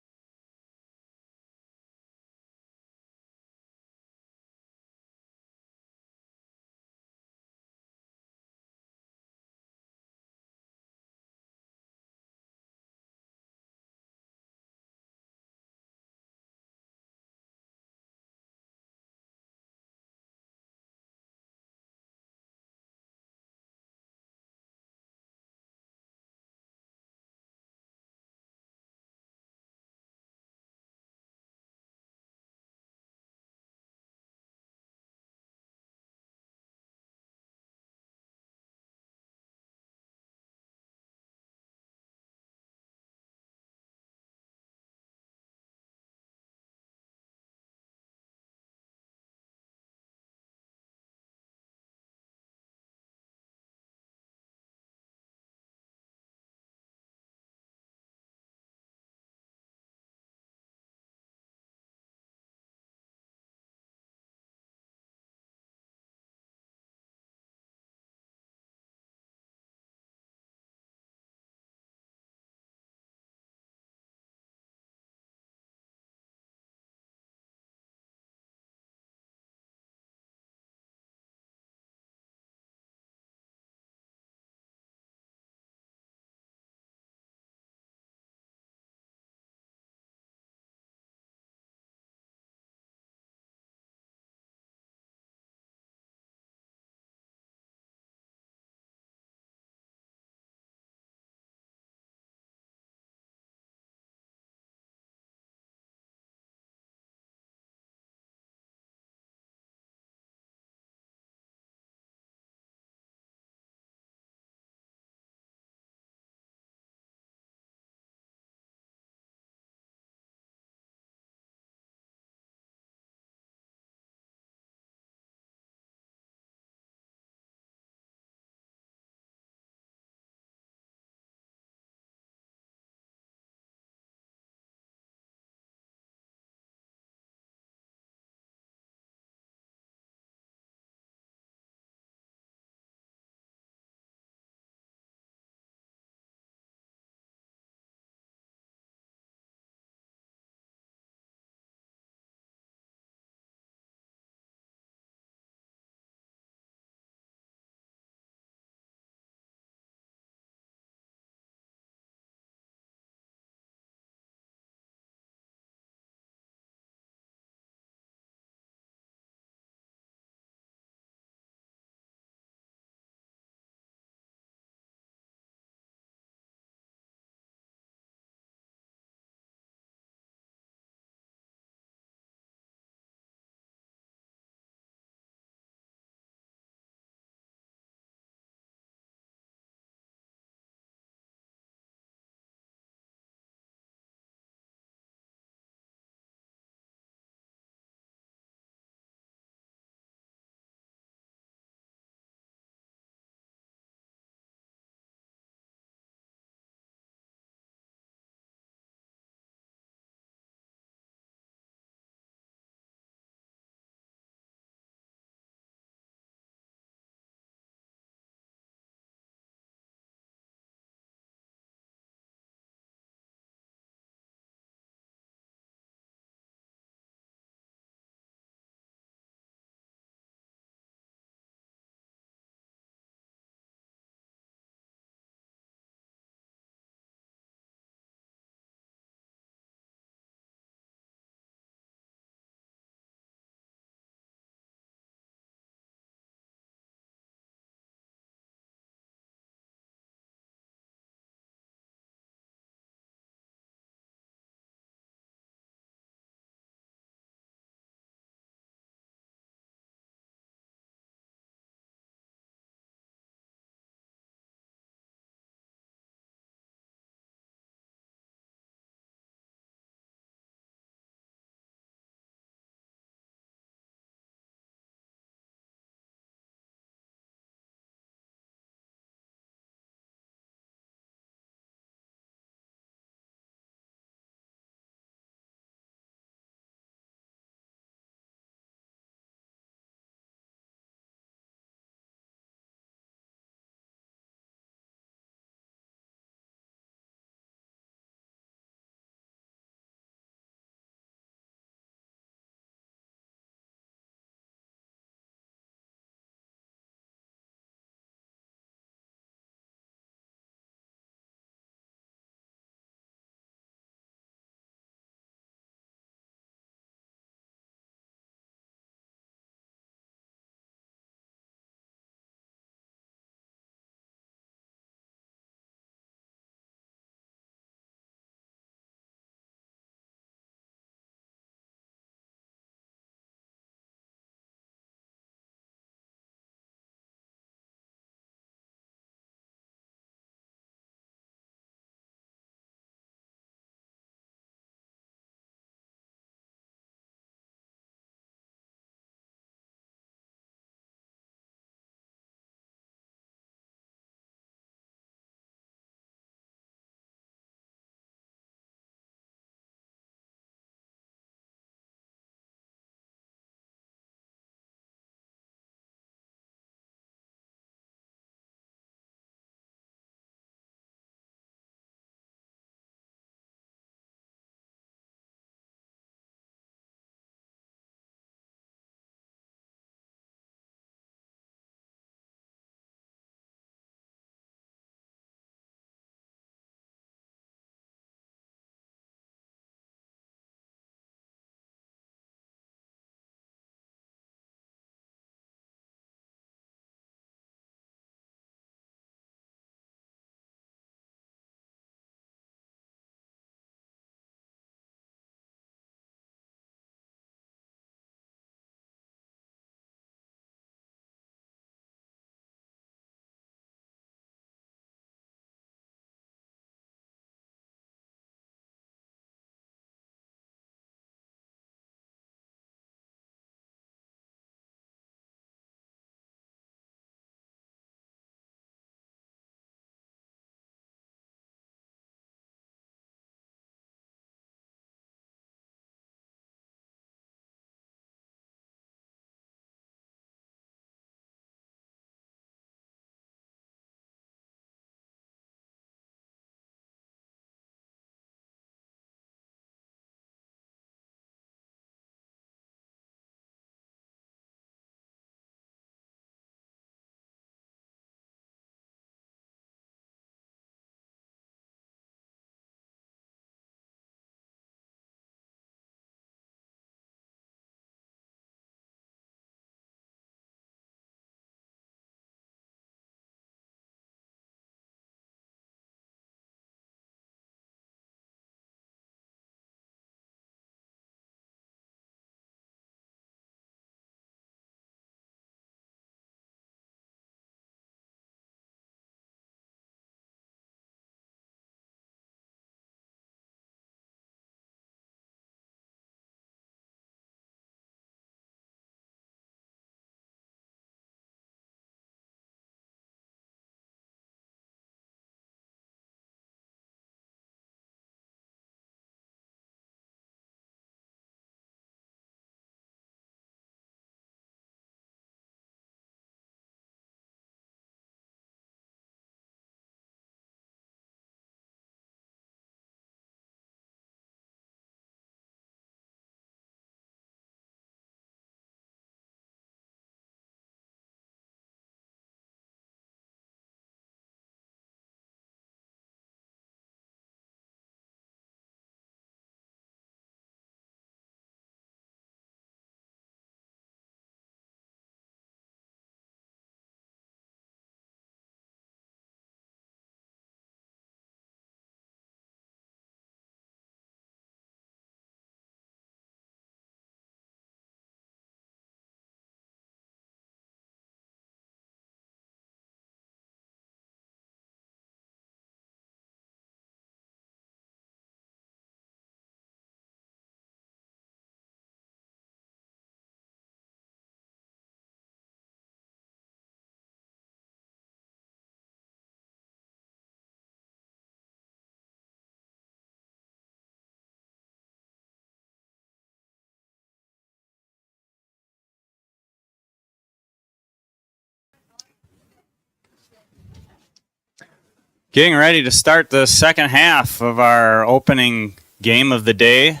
Getting ready to start the second half of our opening game of the day.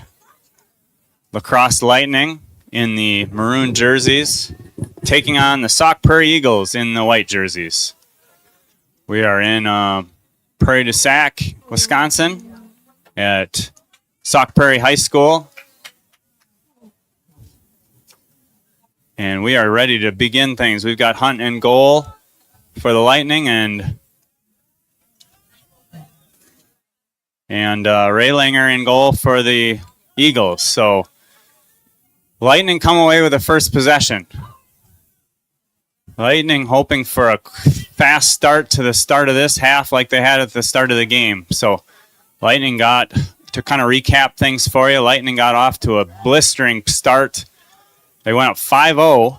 Lacrosse Lightning in the maroon jerseys, taking on the Sauk Prairie Eagles in the white jerseys. We are in Prairie du Sac, Wisconsin, at Sauk Prairie High School. And we are ready to begin things. We've got Hunt in goal for the Lightning and Raylanger in goal for the Eagles. So Lightning come away with the first possession. Lightning hoping for a fast start to the start of this half like they had at the start of the game. So Lightning got, to kind of recap things for you, Lightning got off to a blistering start. They went up 5-0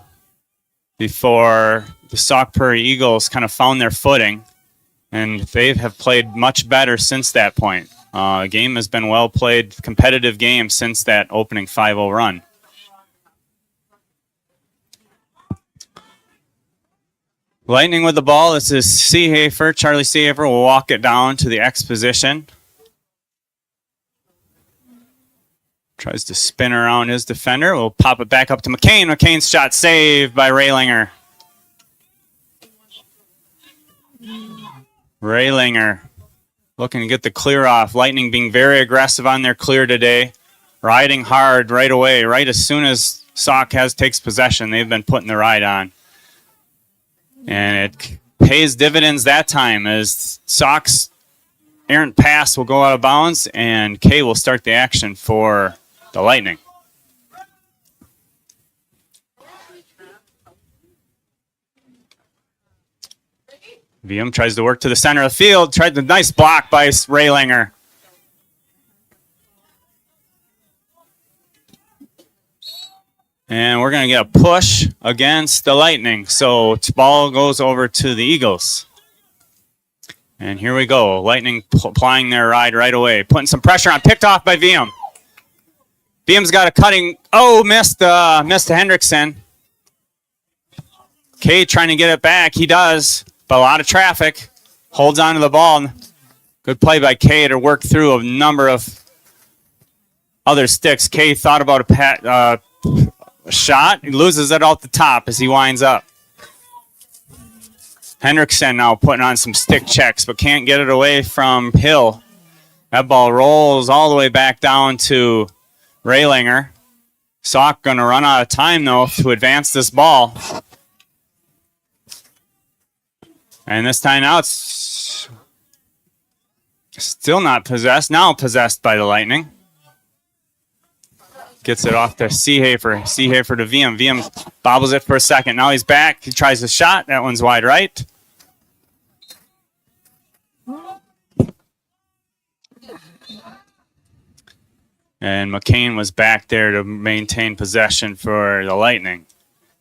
before the Sauk Prairie Eagles kind of found their footing, and they have played much better since that point. The game has been well played, competitive game since that opening 5-0 run. Lightning with the ball. This is Seehafer. Charlie Seehafer will walk it down to the X position. Tries to spin around his defender. We'll pop it back up to McCain. McCain's shot saved by Raylanger. Raylanger looking to get the clear off. Lightning being very aggressive on their clear today. Riding hard right away. Right as soon as Sauk takes possession, they've been putting the ride on. And it pays dividends that time as Sauk's errant pass will go out of bounds and Kay will start the action for the Lightning. VM tries to work to the center of the field. Tried the nice block by Raylanger. And we're going to get a push against the Lightning. So ball goes over to the Eagles. And here we go. Lightning applying their ride right away. Putting some pressure on. Picked off by VM. VM's got a cutting. Oh, missed Hendrickson. Kay trying to get it back. He does. But a lot of traffic. Holds on to the ball. Good play by Kay to work through a number of other sticks. Kay thought about a shot. He loses it off the top as he winds up. Hendrickson now putting on some stick checks, but can't get it away from Hill. That ball rolls all the way back down to Raylanger. Sauk going to run out of time, though, to advance this ball. And this time now it's still not possessed. Now possessed by the Lightning. Gets it off to Seehafer. Seehafer to VM. VM bobbles it for a second. Now he's back. He tries a shot. That one's wide right. And McCain was back there to maintain possession for the Lightning.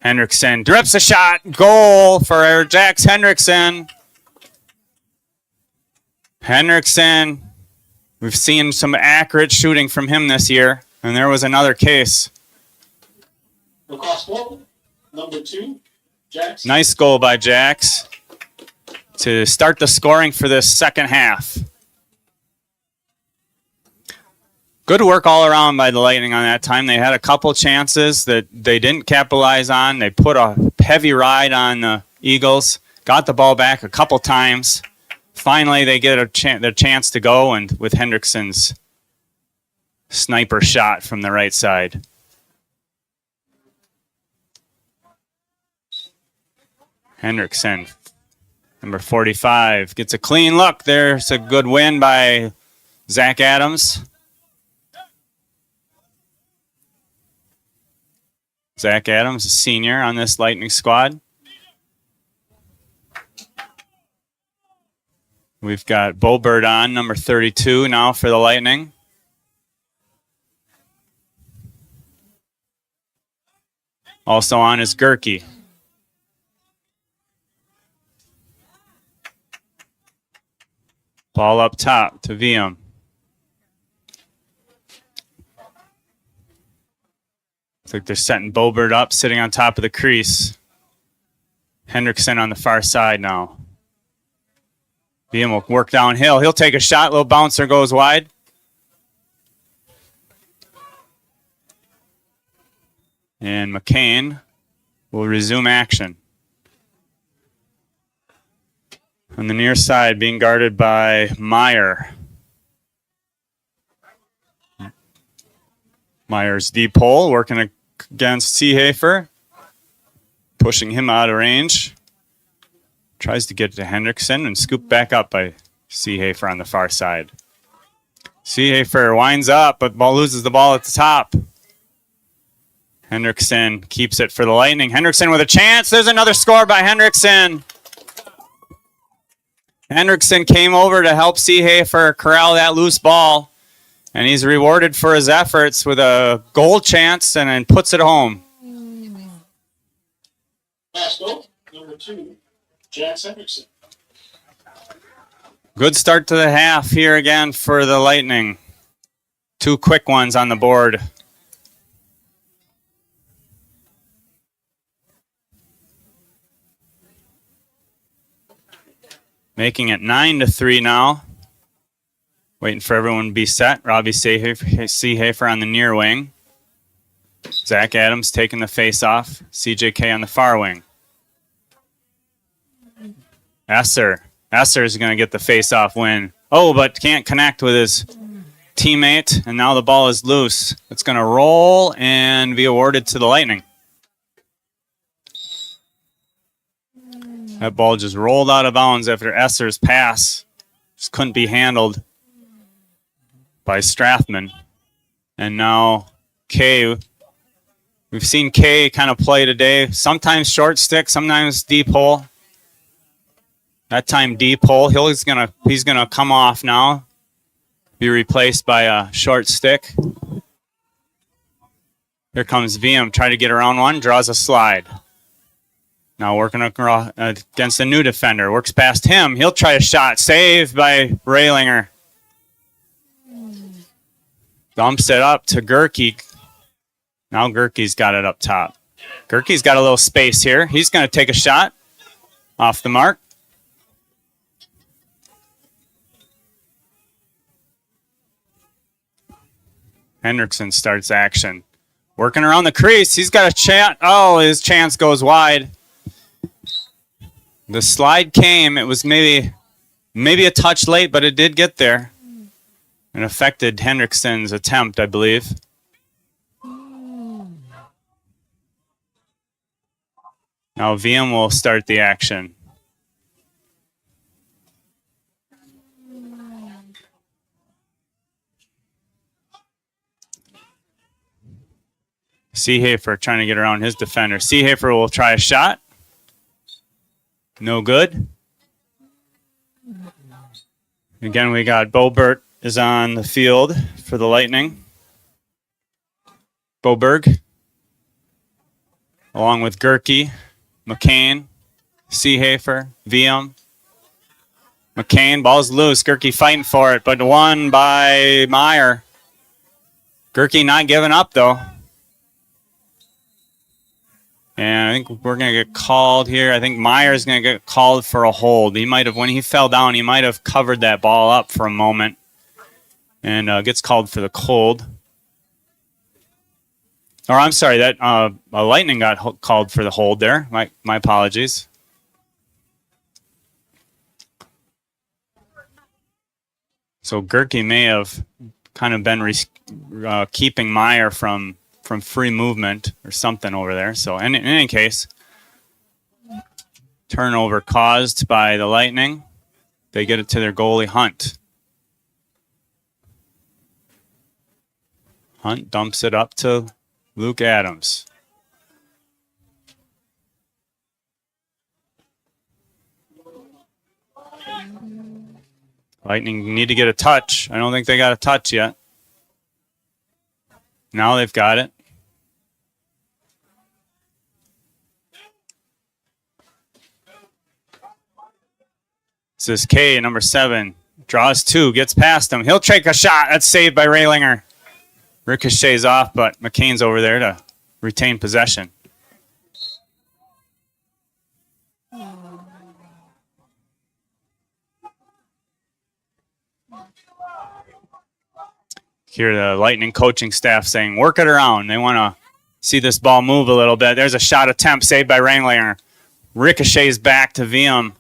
Hendrickson drips a shot. Goal for Jax Hendrickson. Hendrickson. We've seen some accurate shooting from him this year. And there was another case. Lacrosse ball, number 2, Jax. Nice goal by Jax to start the scoring for this second half. Good work all around by the Lightning on that time. They had a couple chances that they didn't capitalize on. They put a heavy ride on the Eagles, got the ball back a couple times. Finally, they get their chance to go, and with Hendrickson's sniper shot from the right side. Hendrickson, number 45, gets a clean look. There's a good win by Zach Adams. Zach Adams, a senior on this Lightning squad. We've got Bobert on, number 32 now for the Lightning. Also on is Gerke. Ball up top to VM. Looks like they're setting Bobert up, sitting on top of the crease. Hendrickson on the far side now. VM will work downhill. He'll take a shot. Little bouncer goes wide. And McCain will resume action. On the near side, being guarded by Meyer. Meyer's deep pole working against Seehafer. Pushing him out of range. Tries to get to Hendrickson and scooped back up by Seehafer on the far side. Seehafer winds up, but loses the ball at the top. Hendrickson keeps it for the Lightning. Hendrickson with a chance. There's another score by Hendrickson. Hendrickson came over to help Seehafer corral that loose ball. And he's rewarded for his efforts with a goal chance and then puts it home. Last goal, number 2, Jack Hendrickson. Good start to the half here again for the Lightning. 2 quick ones on the board. Making it 9-3 now. Waiting for everyone to be set. Robbie Seehafer on the near wing. Zach Adams taking the face off. CJK on the far wing. Esser is going to get the face off win. Oh, but can't connect with his teammate. And now the ball is loose. It's going to roll and be awarded to the Lightning. That ball just rolled out of bounds after Esser's pass. Just couldn't be handled by Strathman. And now Kay. We've seen Kay kind of play today. Sometimes short stick, sometimes deep hole. That time deep hole. He's gonna come off now. Be replaced by a short stick. Here comes VM. Try to get around one. Draws a slide. Now working against a new defender. Works past him. He'll try a shot. Saved by Railinger. Dumps it up to Gerke. Now Gerke's got it up top. Gerke's got a little space here. He's going to take a shot. Off the mark. Hendrickson starts action. Working around the crease. He's got a chance. Oh, his chance goes wide. The slide came. It was maybe a touch late, but it did get there. And affected Hendrickson's attempt, I believe. Now VM will start the action. Seehafer trying to get around his defender. Seehafer will try a shot. No good. Again, we got Boberg is on the field for the Lightning. Boberg, along with Gerke, McCain, Seehafer, VM. McCain, ball's loose. Gerke fighting for it, but won by Meyer. Gerke not giving up, though. And I think we're going to get called here. I think Meyer's going to get called for a hold. He might have, when he fell down, he might have covered that ball up for a moment. And gets called for the hold. Or I'm sorry, that Lightning got called for the hold there. My apologies. So Gerke may have kind of been keeping Meyer from free movement or something over there. So in any case, turnover caused by the Lightning. They get it to their goalie, Hunt. Hunt dumps it up to Luke Adams. Lightning need to get a touch. I don't think they got a touch yet. Now they've got it. This is K, number 7. Draws 2, gets past him. He'll take a shot. That's saved by Railinger. Ricochets off, but McCain's over there to retain possession. Hear the Lightning coaching staff saying, work it around. They want to see this ball move a little bit. There's a shot attempt saved by Ranglanger. Ricochets back to VM.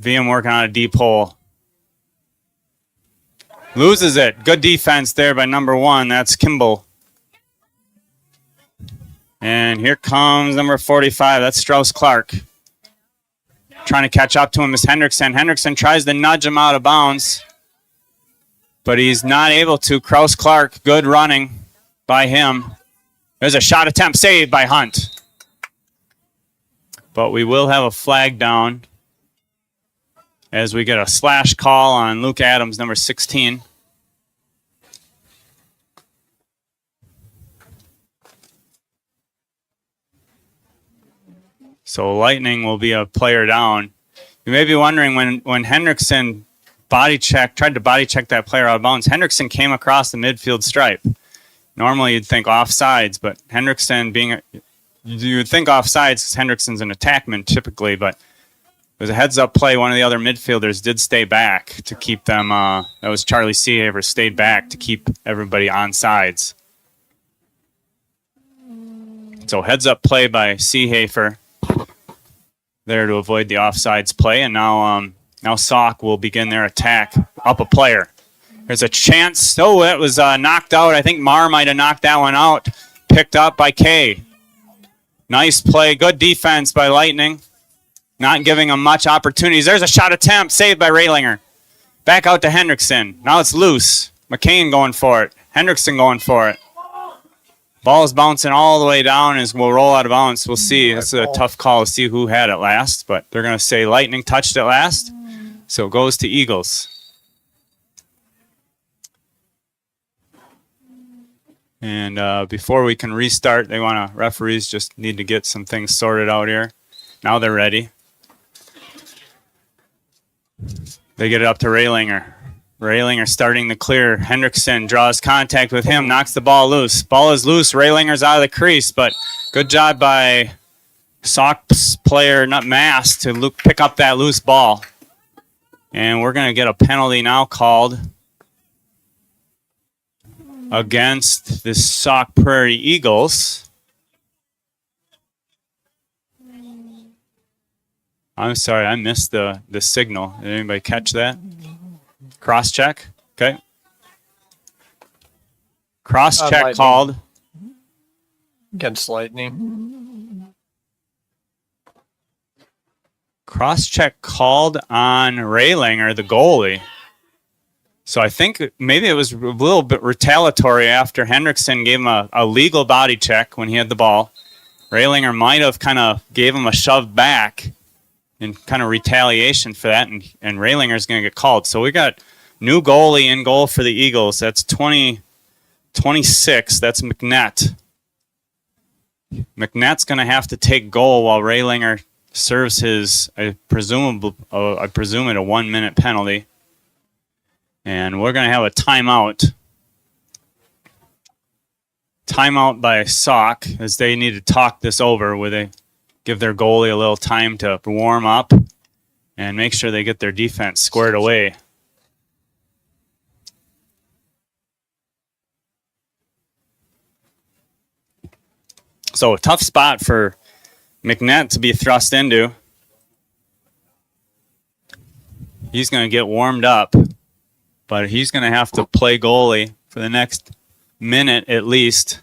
VM working on a deep hole. Loses it. Good defense there by number 1. That's Kimball. And here comes number 45. That's Strauss Clark. Trying to catch up to him is Hendrickson. Hendrickson tries to nudge him out of bounds, but he's not able to. Crosse Clark, good running by him. There's a shot attempt saved by Hunt. But we will have a flag down as we get a slash call on Luke Adams, number 16. So Lightning will be a player down. You may be wondering when Hendrickson tried to body check that player out of bounds, Hendrickson came across the midfield stripe. Normally you'd think offsides, but Hendrickson you would think offsides because Hendrickson's an attackman typically, but it was a heads-up play. One of the other midfielders did stay back to keep them, that was Charlie Seahaver, stayed back to keep everybody on sides. So heads-up play by Seahafer there to avoid the offsides play, and now Sauk will begin their attack up a player. There's a chance. Oh, that was knocked out. I think Marr might have knocked that one out. Picked up by Kay. Nice play. Good defense by Lightning. Not giving them much opportunities. There's a shot attempt saved by Raylinger. Back out to Hendrickson. Now it's loose. McCain going for it. Hendrickson going for it. Ball is bouncing all the way down as we'll roll out of bounds. We'll see. It's a tough call to see who had it last, but they're going to say Lightning touched it last. So it goes to Eagles. And before we can restart, referees just need to get some things sorted out here. Now they're ready. They get it up to Raylinger. Raylinger starting to clear. Hendrickson draws contact with him, knocks the ball loose. Ball is loose. Raylinger's out of the crease, but good job by Sauk's player, Mass, to pick up that loose ball. And we're going to get a penalty now called against the Sauk Prairie Eagles. I'm sorry, I missed the signal. Did anybody catch that? Cross check. Okay. Cross check Lightning. called. Against Lightning. Cross check called on Raylinger, the goalie. So I think maybe it was a little bit retaliatory after Hendrickson gave him a legal body check when he had the ball. Raylinger might have kind of gave him a shove back in kind of retaliation for that, and Raylinger's going to get called. So we got new goalie in goal for the Eagles. That's 26. That's McNett. McNett's going to have to take goal while Raylinger serves his, I presume it a 1-minute penalty. And we're going to have a timeout. Timeout by Sauk as they need to talk this over where they give their goalie a little time to warm up and make sure they get their defense squared away. So a tough spot for McNett to be thrust into. He's going to get warmed up, but he's going to have to play goalie for the next minute at least.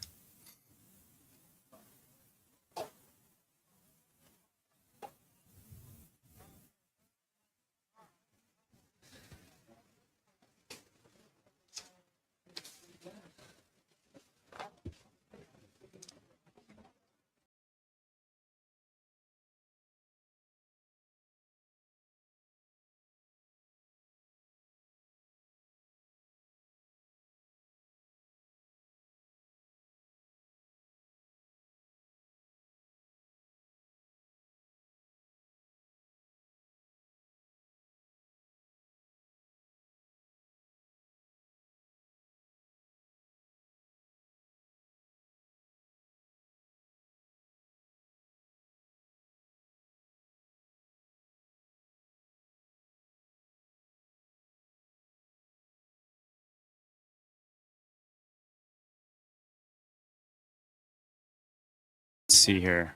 Let's see here.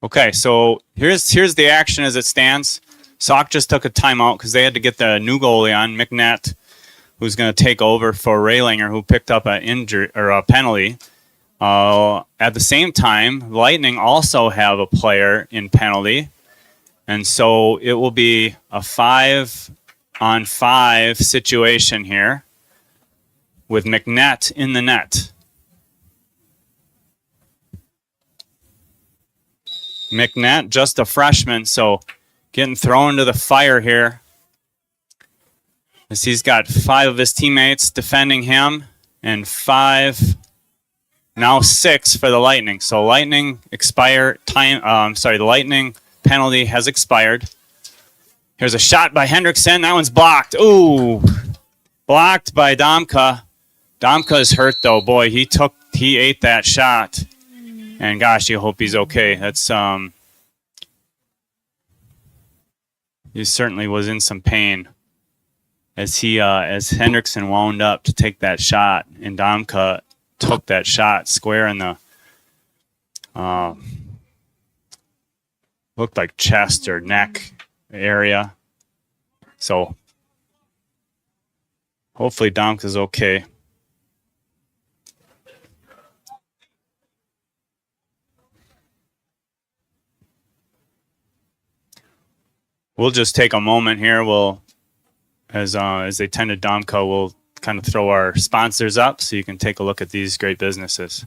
Okay, so here's the action as it stands. Sauk just took a timeout because they had to get the new goalie on, McNett, who's going to take over for Raylinger, who picked up an injury or a penalty. At the same time, Lightning also have a player in penalty, and so it will be a 5-on-5 situation here with McNett in the net. McNett, just a freshman, so getting thrown to the fire here as he's got 5 of his teammates defending him and 5, now 6 for the Lightning. So Lightning the Lightning penalty has expired. Here's a shot by Hendrickson. That one's blocked. Ooh, blocked by Domka. Domka's hurt though. Boy, he ate that shot. And gosh, you hope he's okay. That's he certainly was in some pain as Hendrickson wound up to take that shot, and Domka took that shot square in the looked like chest or neck area. So hopefully Domka's okay. We'll just take a moment here. We'll, as they tend to Domka, we'll kind of throw our sponsors up so you can take a look at these great businesses.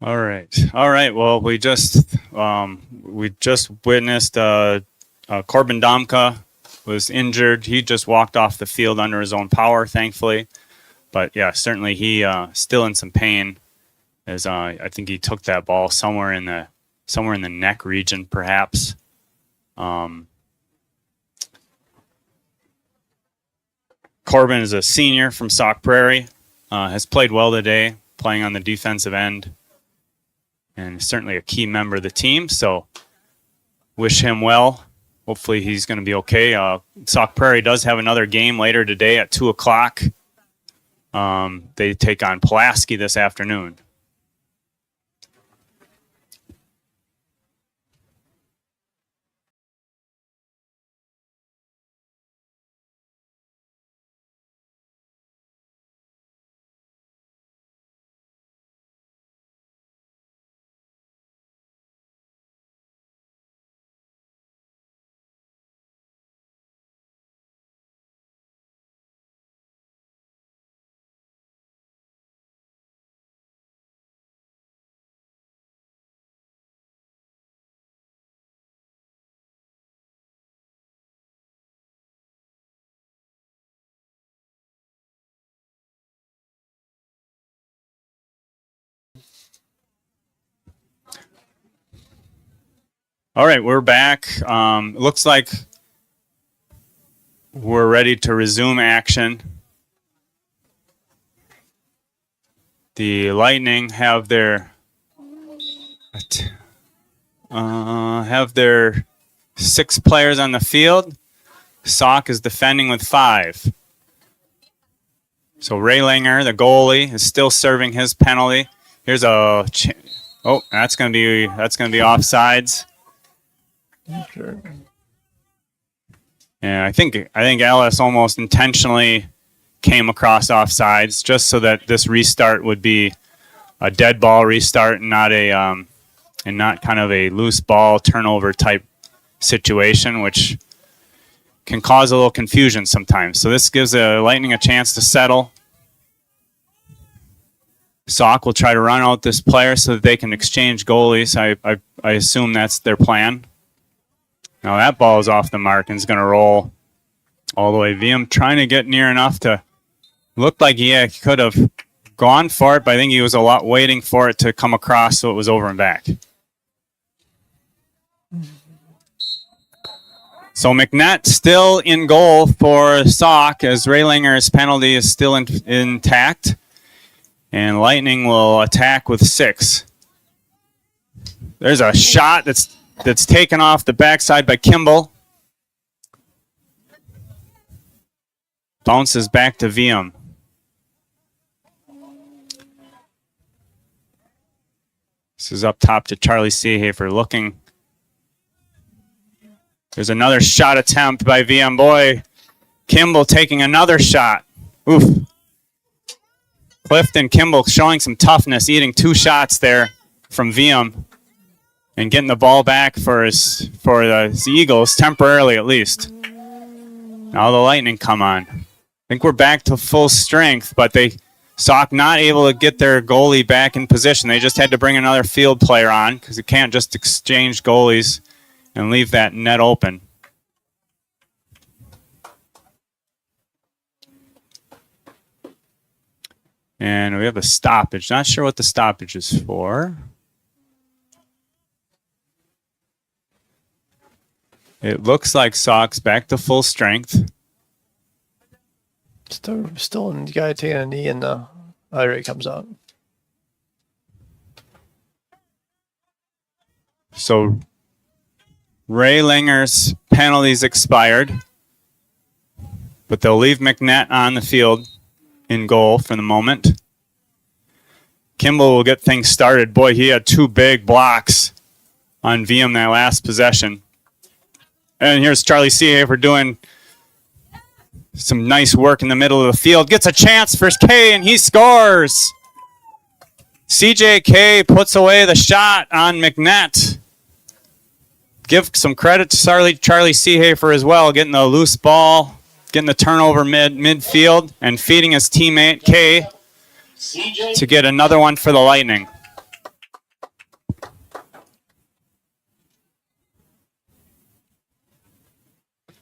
All right. Well, we just witnessed Corbin Domka was injured. He just walked off the field under his own power, thankfully. But yeah, certainly he still in some pain, as I think he took that ball somewhere in the neck region, perhaps. Corbin is a senior from Sauk Prairie. Has played well today, playing on the defensive end, and certainly a key member of the team. So wish him well. Hopefully he's going to be okay. Sauk Prairie does have another game later today at 2 o'clock. They take on Pulaski this afternoon. All right, we're back. It looks like we're ready to resume action. The Lightning have their 6 players on the field. Sauk is defending with 5. So Raylinger, the goalie, is still serving his penalty. Here's a that's gonna be offsides. Sure. Yeah, I think Ellis almost intentionally came across offsides just so that this restart would be a dead ball restart and not kind of a loose ball turnover type situation, which can cause a little confusion sometimes. So this gives the Lightning a chance to settle. Sauk will try to run out this player so that they can exchange goalies. I assume that's their plan. Now that ball is off the mark and is going to roll all the way. VM trying to get near enough to look like he could have gone for it, but I think he was a lot waiting for it to come across so it was over and back. So McNett still in goal for Sauk as Raylinger's penalty is still intact. And Lightning will attack with 6. There's a shot that's taken off the backside by Kimball. Bounces back to VM. This is up top to Charlie Seehafer looking. There's another shot attempt by VM. Boy, Kimball taking another shot. Oof. Clifton Kimball showing some toughness, eating 2 shots there from VM and getting the ball back for the Eagles, temporarily at least. Now the Lightning come on. I think we're back to full strength, but Sauk not able to get their goalie back in position. They just had to bring another field player on because you can't just exchange goalies and leave that net open. And we have a stoppage. Not sure what the stoppage is for. It looks like Sauk's back to full strength. Still, you gotta take a knee and the irate comes out. So Raylinger's penalty's expired, but they'll leave McNett on the field in goal for the moment. Kimball will get things started. Boy, he had 2 big blocks on VM that last possession. And here's Charlie Seehafer doing some nice work in the middle of the field. Gets a chance for K, and he scores. CJK puts away the shot on McNett. Give some credit to Charlie Seehafer as well, getting the loose ball, getting the turnover midfield, and feeding his teammate K to get another one for the Lightning.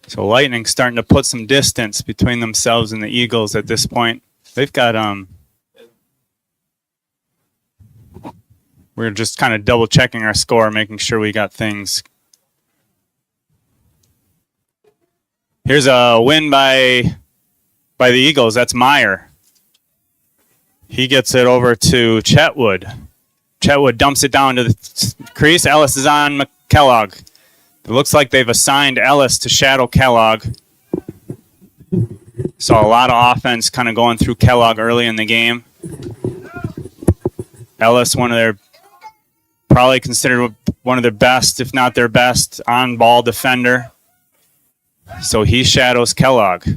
So Lightning starting to put some distance between themselves and the Eagles at this point. They've got we're just kind of double checking our score, making sure we got things. Here's a win by the Eagles. That's Meyer. He gets it over to Chetwood. Chetwood dumps it down to the crease. Ellis is on Kellogg. It looks like they've assigned Ellis to shadow Kellogg. Saw a lot of offense kind of going through Kellogg early in the game. Ellis, probably considered one of their best, if not their best, on-ball defender. So he shadows Kellogg.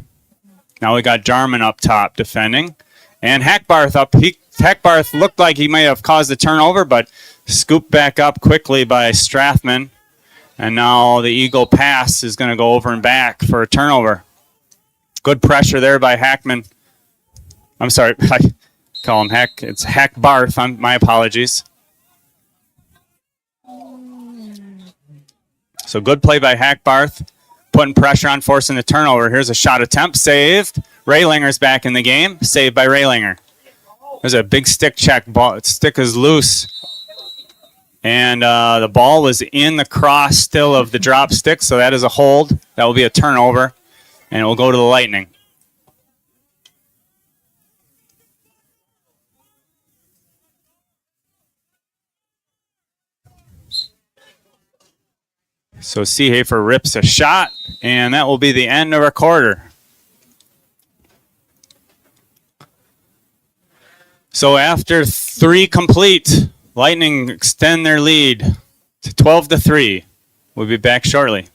Now we got Jarman up top defending. And Hackbarth up. Hackbarth looked like he may have caused a turnover, but scooped back up quickly by Strathman. And now the Eagle pass is going to go over and back for a turnover. Good pressure there by Hackman. I'm sorry, I call him Heck. It's Hackbarth. My apologies. So good play by Hackbarth. Putting pressure on, forcing the turnover. Here's a shot attempt. Saved. Raylinger's back in the game. Saved by Raylinger. There's a big stick check. Stick is loose. And the ball was in the cross still of the drop stick, so that is a hold. That will be a turnover, and it will go to the Lightning. So Seehafer rips a shot, and that will be the end of our quarter. So after 3 complete, Lightning extend their lead to 12-3. We'll be back shortly.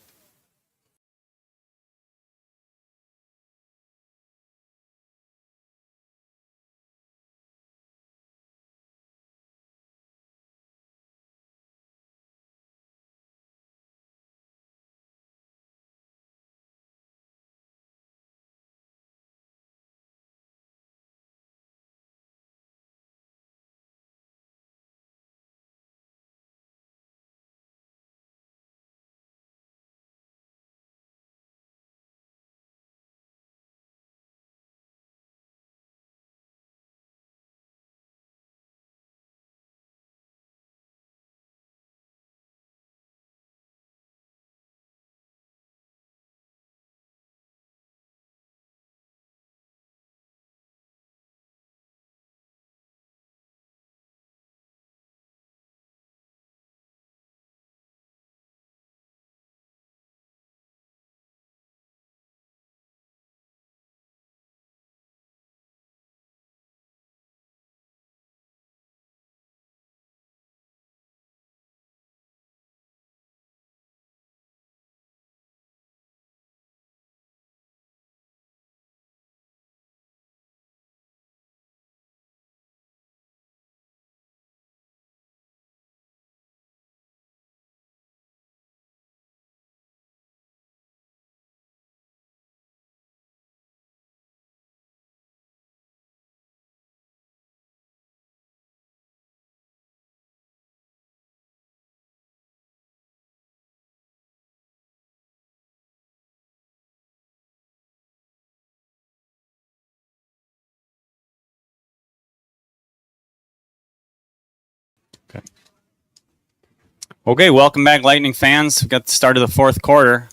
Okay, welcome back, Lightning fans. We've got the start of the 4th quarter.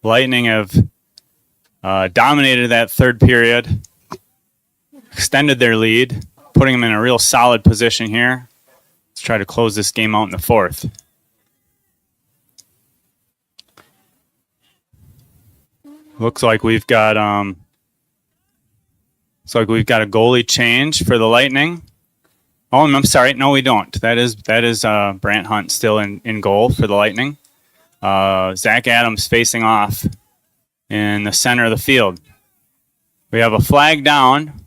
Lightning have dominated that 3rd period, extended their lead, putting them in a real solid position here. Let's try to close this game out in the 4th. Looks like we've got a goalie change for the Lightning. Oh, I'm sorry. No, we don't. That is Brant Hunt still in goal for the Lightning. Zach Adams facing off in the center of the field. We have a flag down,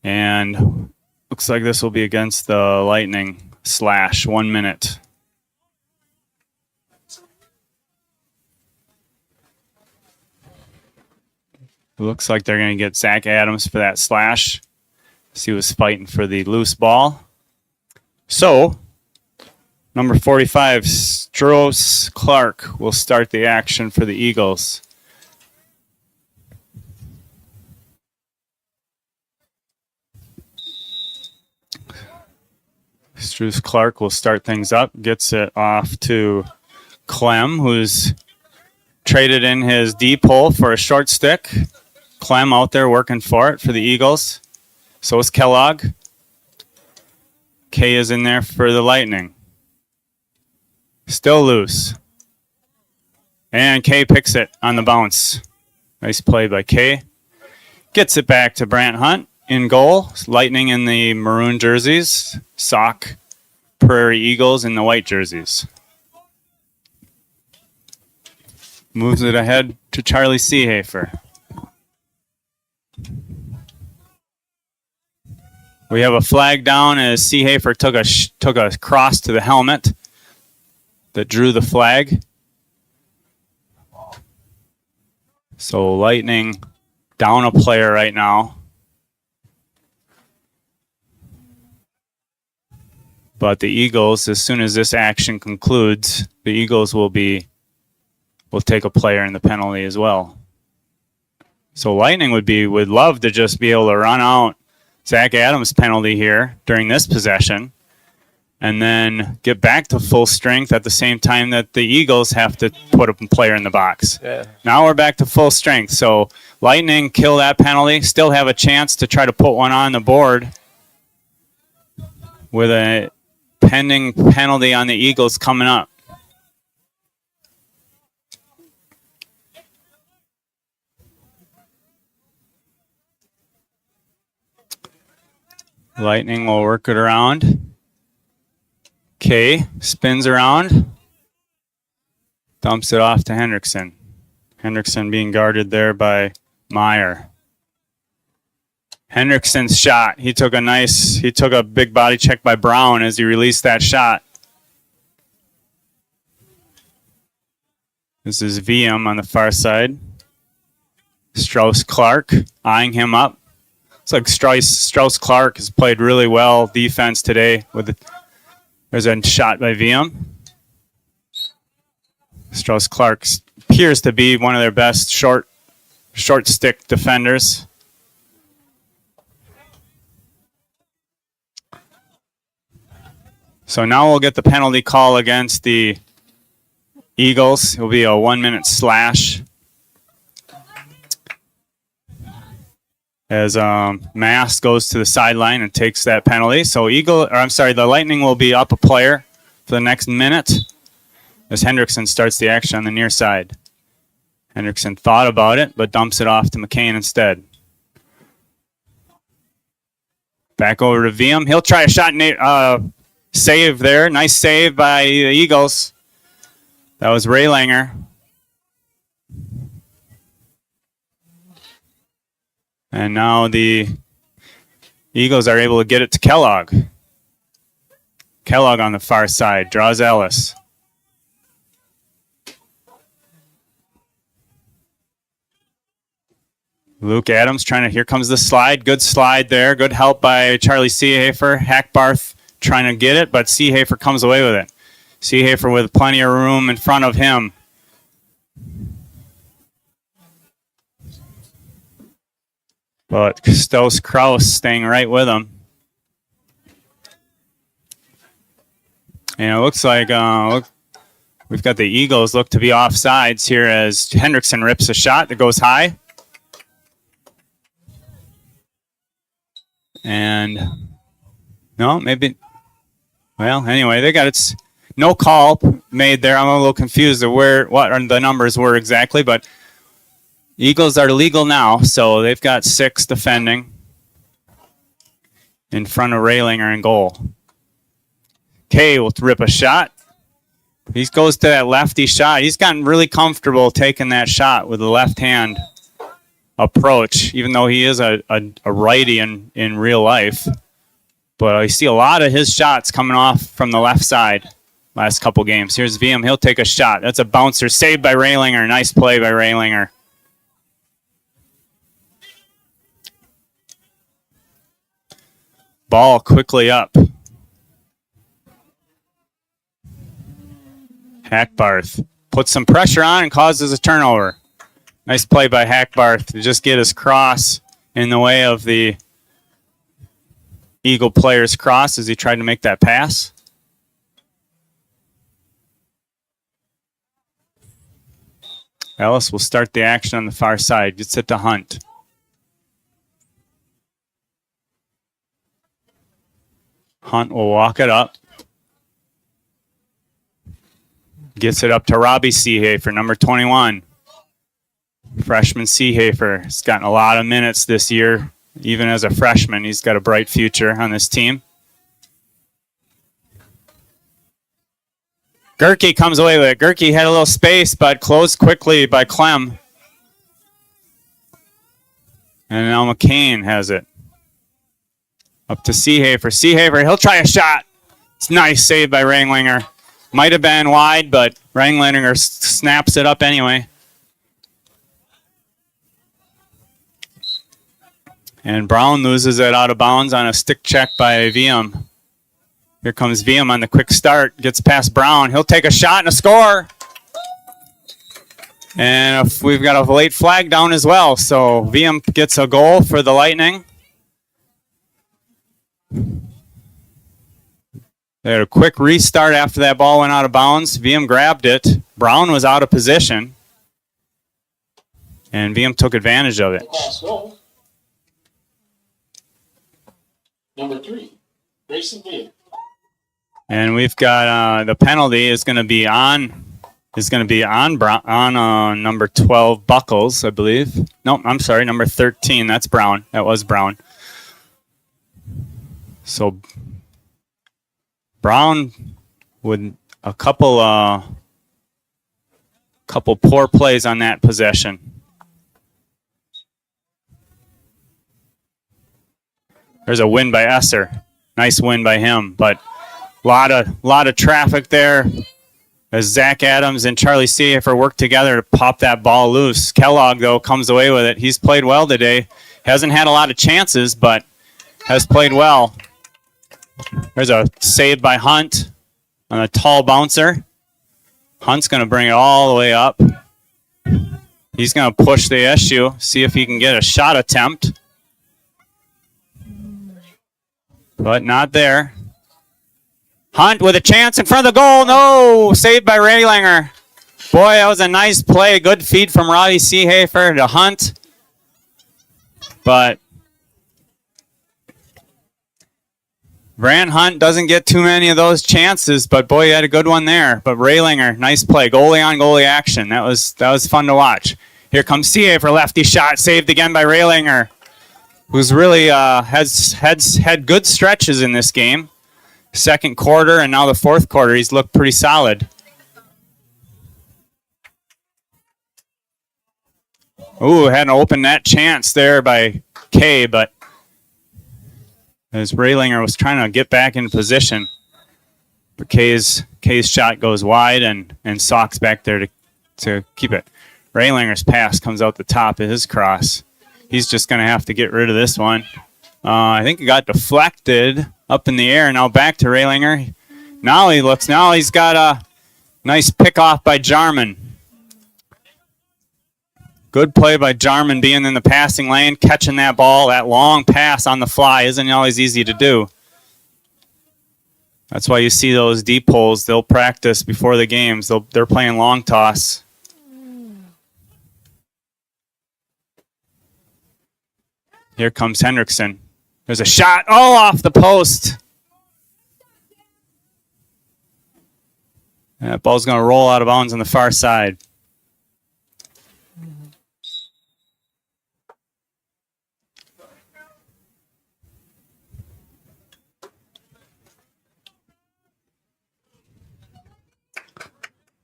and looks like this will be against the Lightning. / 1 minute. Looks like they're going to get Zach Adams for that slash. He was fighting for the loose ball. So, number 45, Stross Clark will start the action for the Eagles. Stross Clark will start things up, gets it off to Clem, who's traded in his deep hole for a short stick. Clem out there working for it for the Eagles. So is Kellogg. Kay is in there for the Lightning. Still loose. And Kay picks it on the bounce. Nice play by Kay. Gets it back to Brant Hunt in goal. Lightning in the maroon jerseys. Sauk Prairie Eagles in the white jerseys. Moves it ahead to Charlie Seehafer. We have a flag down as Seehafer took a cross to the helmet that drew the flag. So Lightning down a player right now. But the Eagles, as soon as this action concludes, the Eagles will take a player in the penalty as well. So Lightning would love to just be able to run out Zach Adams' penalty here during this possession and then get back to full strength at the same time that the Eagles have to put a player in the box. Yeah. Now we're back to full strength. So Lightning kill that penalty, still have a chance to try to put one on the board with a pending penalty on the Eagles coming up. Lightning will work it around. K spins around. Dumps it off to Hendrickson. Hendrickson being guarded there by Meyer. Hendrickson's shot. He took a big body check by Brown as he released that shot. This is VM on the far side. Strauss-Clark eyeing him up. It's like Strauss-Clark has played really well defense today. There's a shot by VM. Strauss-Clark appears to be one of their best short stick defenders. So now we'll get the penalty call against the Eagles. It'll be a 1-minute slash. As Mast goes to the sideline and takes that penalty. So the Lightning will be up a player for the next minute as Hendrickson starts the action on the near side. Hendrickson thought about it, but dumps it off to McCain instead. Back over to VM. He'll try a shot, save there. Nice save by the Eagles. That was Raylanger. And now the Eagles are able to get it to Kellogg. Kellogg on the far side, draws Ellis. Luke Adams here comes the slide. Good slide there. Good help by Charlie Seehafer. Hackbarth trying to get it, but Seehafer comes away with it. Seehafer with plenty of room in front of him. But Crosse staying right with him. And it looks like we've got the Eagles look to be offsides here as Hendrickson rips a shot that goes high. And no, maybe. Well, anyway, they got it's no call made there. I'm a little confused of what the numbers were exactly, but Eagles are legal now, so they've got 6 defending in front of Raylinger in goal. Kay will rip a shot. He goes to that lefty shot. He's gotten really comfortable taking that shot with the left hand approach, even though he is a righty in real life. But I see a lot of his shots coming off from the left side last couple games. Here's VM. He'll take a shot. That's a bouncer saved by Raylinger. Nice play by Raylinger. Ball quickly up. Hackbarth puts some pressure on and causes a turnover. Nice play by Hackbarth to just get his cross in the way of the Eagle player's cross as he tried to make that pass. Ellis will start the action on the far side. Gets it to Hunt. Hunt will walk it up. Gets it up to Robbie Seehafer, number 21. Freshman Seehafer has gotten a lot of minutes this year. Even as a freshman, he's got a bright future on this team. Gerke comes away with it. Gerke had a little space, but closed quickly by Clem. And now McCain has it. Up to Seehafer. Seehafer, he'll try a shot. It's nice save by Ranglinger. Might have been wide, but Ranglinger snaps it up anyway. And Brown loses it out of bounds on a stick check by VM. Here comes VM on the quick start. Gets past Brown. He'll take a shot and a score. And if we've got a late flag down as well. So VM gets a goal for the Lightning. They had a quick restart after that ball went out of bounds. VM grabbed it. Brown was out of position. And VM took advantage of it. Lacrosse goal. Number 3, Grayson Beal. And we've got the penalty is going to be on Brown, on number 12 Buckles, I believe. No, I'm sorry, number 13. That's Brown. That was Brown. So Brown with a couple poor plays on that possession. There's a win by Esser. Nice win by him, but lot of traffic there as Zach Adams and Charlie Seafer work together to pop that ball loose. Kellogg, though, comes away with it. He's played well today. Hasn't had a lot of chances, but has played well. There's a save by Hunt on a tall bouncer. Hunt's going to bring it all the way up. He's going to push the issue, see if he can get a shot attempt. But not there. Hunt with a chance in front of the goal. No! Saved by Raylinger. Boy, that was a nice play. Good feed from Roddy Seahafer to Hunt. But Brant Hunt doesn't get too many of those chances, but boy, he had a good one there. But Raylinger, nice play. Goalie on goalie action. That was fun to watch. Here comes Seahafer, lefty shot, saved again by Raylinger, who's really has had good stretches in this game. Second quarter and now the fourth quarter, he's looked pretty solid. Ooh, had an open net chance there by Kay, but as Raylinger was trying to get back in position, but Kay's shot goes wide and Sauk's back there to keep it. Raylinger's pass comes out the top of his cross. He's just going to have to get rid of this one. I think it got deflected up in the air. Now back to Raylinger. Now he's got a nice pick off by Jarman. Good play by Jarman being in the passing lane, catching that ball. That long pass on the fly isn't always easy to do. That's why you see those deep holes. They'll practice before the games. They're playing long toss. Here comes Hendrickson. There's a shot. Oh, off the post. That ball's going to roll out of bounds on the far side.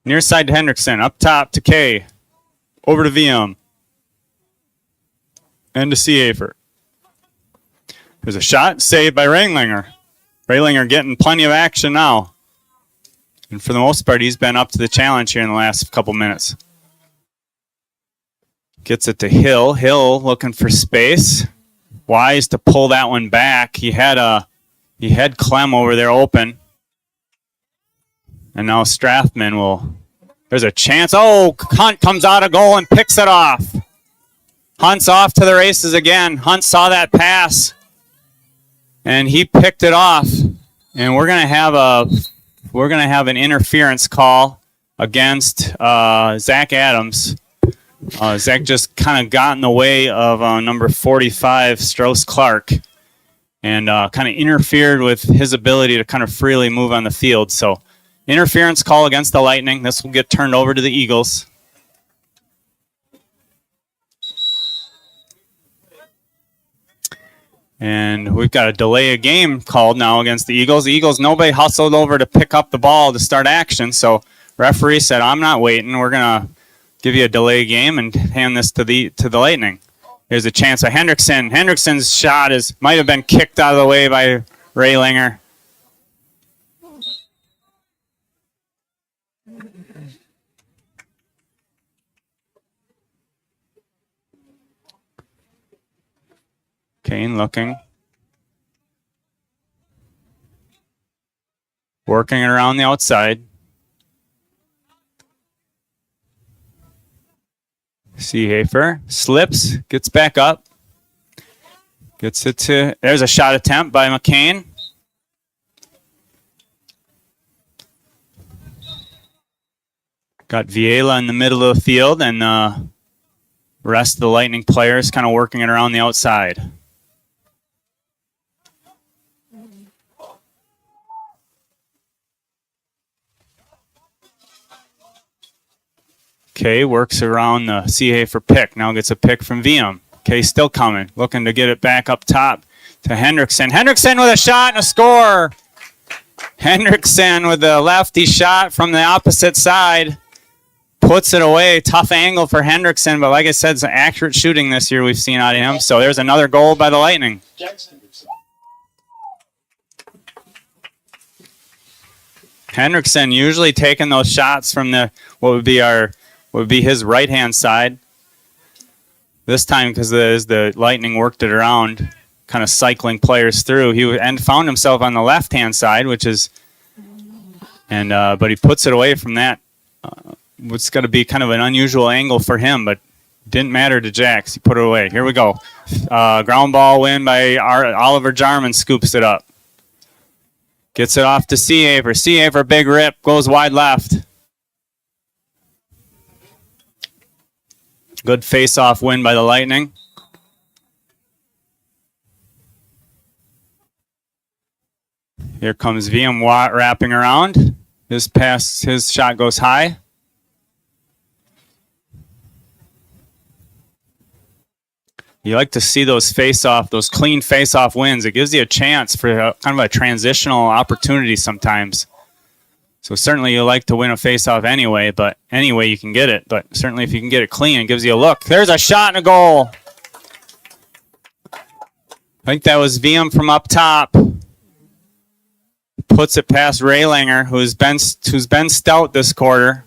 Near side to Hendrickson. Up top to Kay. Over to VM. And to Seahafer. There's a shot saved by Raylinger. Raylinger getting plenty of action now. And for the most part, he's been up to the challenge here in the last couple minutes. Gets it to Hill. Hill looking for space. Wise to pull that one back. He had Clem over there open. And now Strathman will... There's a chance. Oh, Hunt comes out of goal and picks it off. Hunt's off to the races again. Hunt saw that pass. And he picked it off. And we're gonna have an interference call against Zach Adams. Zach just kind of got in the way of number 45, Strauss Clark, and kind of interfered with his ability to kind of freely move on the field. So interference call against the Lightning. This will get turned over to the Eagles. And we've got a delay of game called now against the Eagles. The Eagles, nobody hustled over to pick up the ball to start action. So referee said, I'm not waiting. We're going to give you a delay game and hand this to the Lightning. There's a chance of Hendrickson. Hendrickson's shot might have been kicked out of the way by Raylinger. Kane looking. Working it around the outside. Seehafer slips, gets back up. Gets it to, there's a shot attempt by McCain. Got WIAA in the middle of the field, and the rest of the Lightning players kind of working it around the outside. Okay, works around the Seehafer pick. Now gets a pick from VM. Okay, still coming. Looking to get it back up top to Hendrickson. Hendrickson with a shot and a score. Hendrickson with the lefty shot from the opposite side. Puts it away. Tough angle for Hendrickson, but like I said, it's an accurate shooting this year we've seen out of him. So there's another goal by the Lightning. Hendrickson usually taking those shots from the what would be his right-hand side. This time, because the Lightning worked it around, kind of cycling players through, and found himself on the left-hand side, which is, but he puts it away from that. What's going to be kind of an unusual angle for him, but didn't matter to Jax. He put it away. Here we go. Ground ball win by Oliver Jarman, scoops it up. Gets it off to Seehafer. Seehafer, big rip, goes wide left. Good face-off win by the Lightning. Here comes VM Watt wrapping around. His shot goes high. You like to see those those clean face-off wins. It gives you a chance for kind of a transitional opportunity sometimes. So certainly you like to win a face-off anyway, but any way you can get it. But certainly if you can get it clean, it gives you a look. There's a shot and a goal. I think that was VM from up top. Puts it past Raylanger, who's been stout this quarter,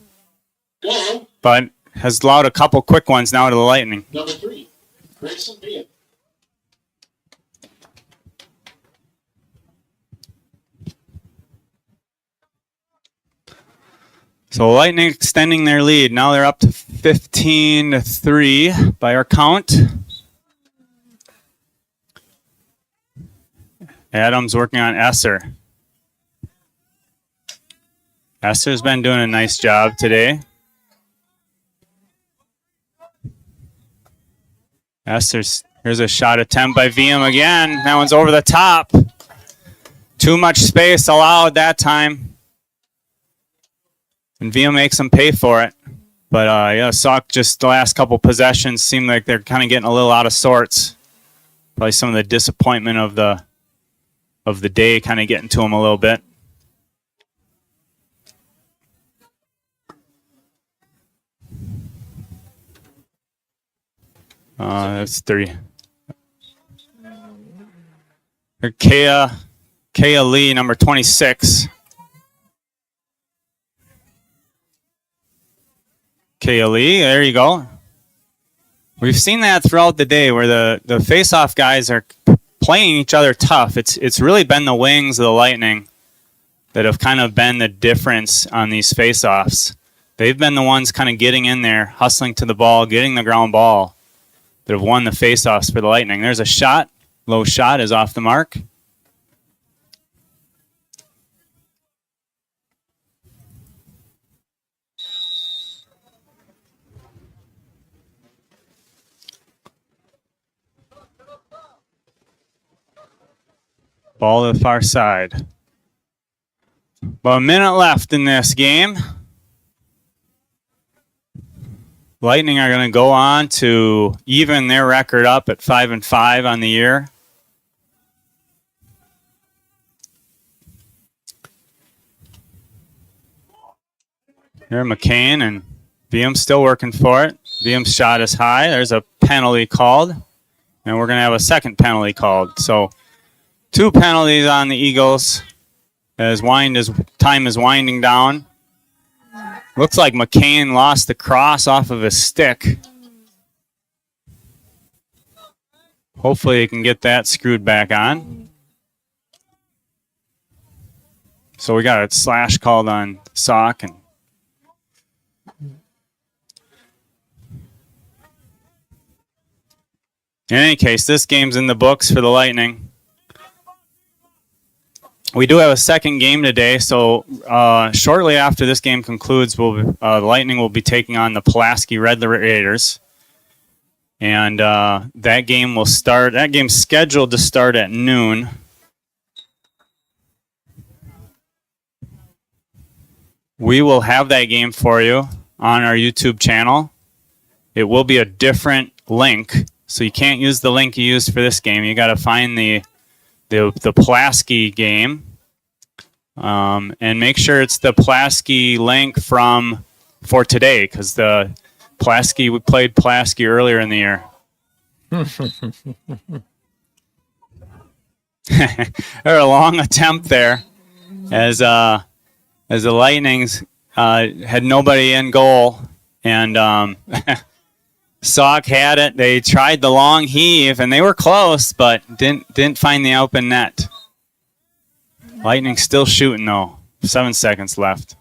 but has allowed a couple quick ones now to the Lightning. Number 3, Grayson Bean. So Lightning extending their lead. Now they're up to 15-3 by our count. Adams working on Esser. Esser's been doing a nice job today. Here's a shot attempt by VM again. That one's over the top. Too much space allowed that time. And VM makes them pay for it. But yeah, Sauk just the last couple possessions seem like they're kind of getting a little out of sorts. Probably some of the disappointment of the day kind of getting to them a little bit. That's 3. Kea Lee, number 26. Kea Lee, there you go. We've seen that throughout the day where the face-off guys are playing each other tough. It's really been the wings of the Lightning that have kind of been the difference on these face-offs. They've been the ones kind of getting in there, hustling to the ball, getting the ground ball, that have won the face-offs for the Lightning. There's a shot. Low shot is off the mark. Ball to the far side. About a minute left in this game. Lightning are going to go on to even their record up at 5-5 on the year. Here McCain and VM's still working for it. VM's shot is high. There's a penalty called. And we're going to have a second penalty called. So 2 penalties on the Eagles as time is winding down. Looks like McCain lost the cross off of his stick. Hopefully he can get that screwed back on. So we got a slash called on Sauk. And In any case, this game's in the books for the Lightning. We do have a second game today, so shortly after this game concludes, the Lightning will be taking on the Pulaski Red Raiders. And that game will start. That game's scheduled to start at noon. We will have that game for you on our YouTube channel. It will be a different link, so you can't use the link you used for this game. You got to find the Pulaski game, and make sure it's the Pulaski link for today, because we played Pulaski earlier in the year. There a long attempt there, as the Lightnings had nobody in goal, and Sauk had it. They tried the long heave, and they were close, but didn't find the open net. Lightning still shooting, though. 7 seconds left.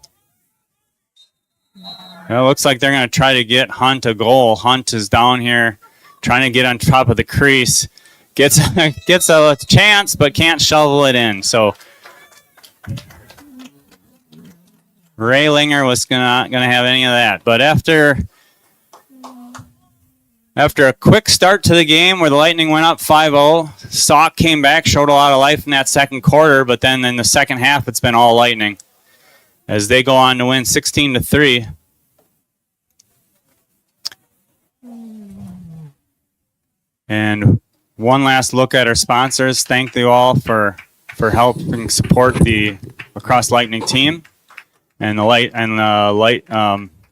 It looks like they're going to try to get Hunt a goal. Hunt is down here trying to get on top of the crease. Gets a chance, but can't shovel it in. So Ray Linger was not going to have any of that. But after a quick start to the game where the Lightning went up 5-0, Sauk came back, showed a lot of life in that second quarter, but then in the second half it's been all Lightning as they go on to win 16-3. And one last look at our sponsors. Thank you all for helping support the Lacrosse Lightning team and the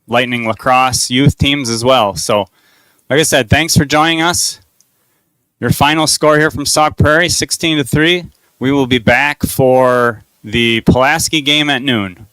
Lightning Lacrosse youth teams as well. So, like I said, thanks for joining us. Your final score here from Sauk Prairie, 16-3. We will be back for the Pulaski game at noon.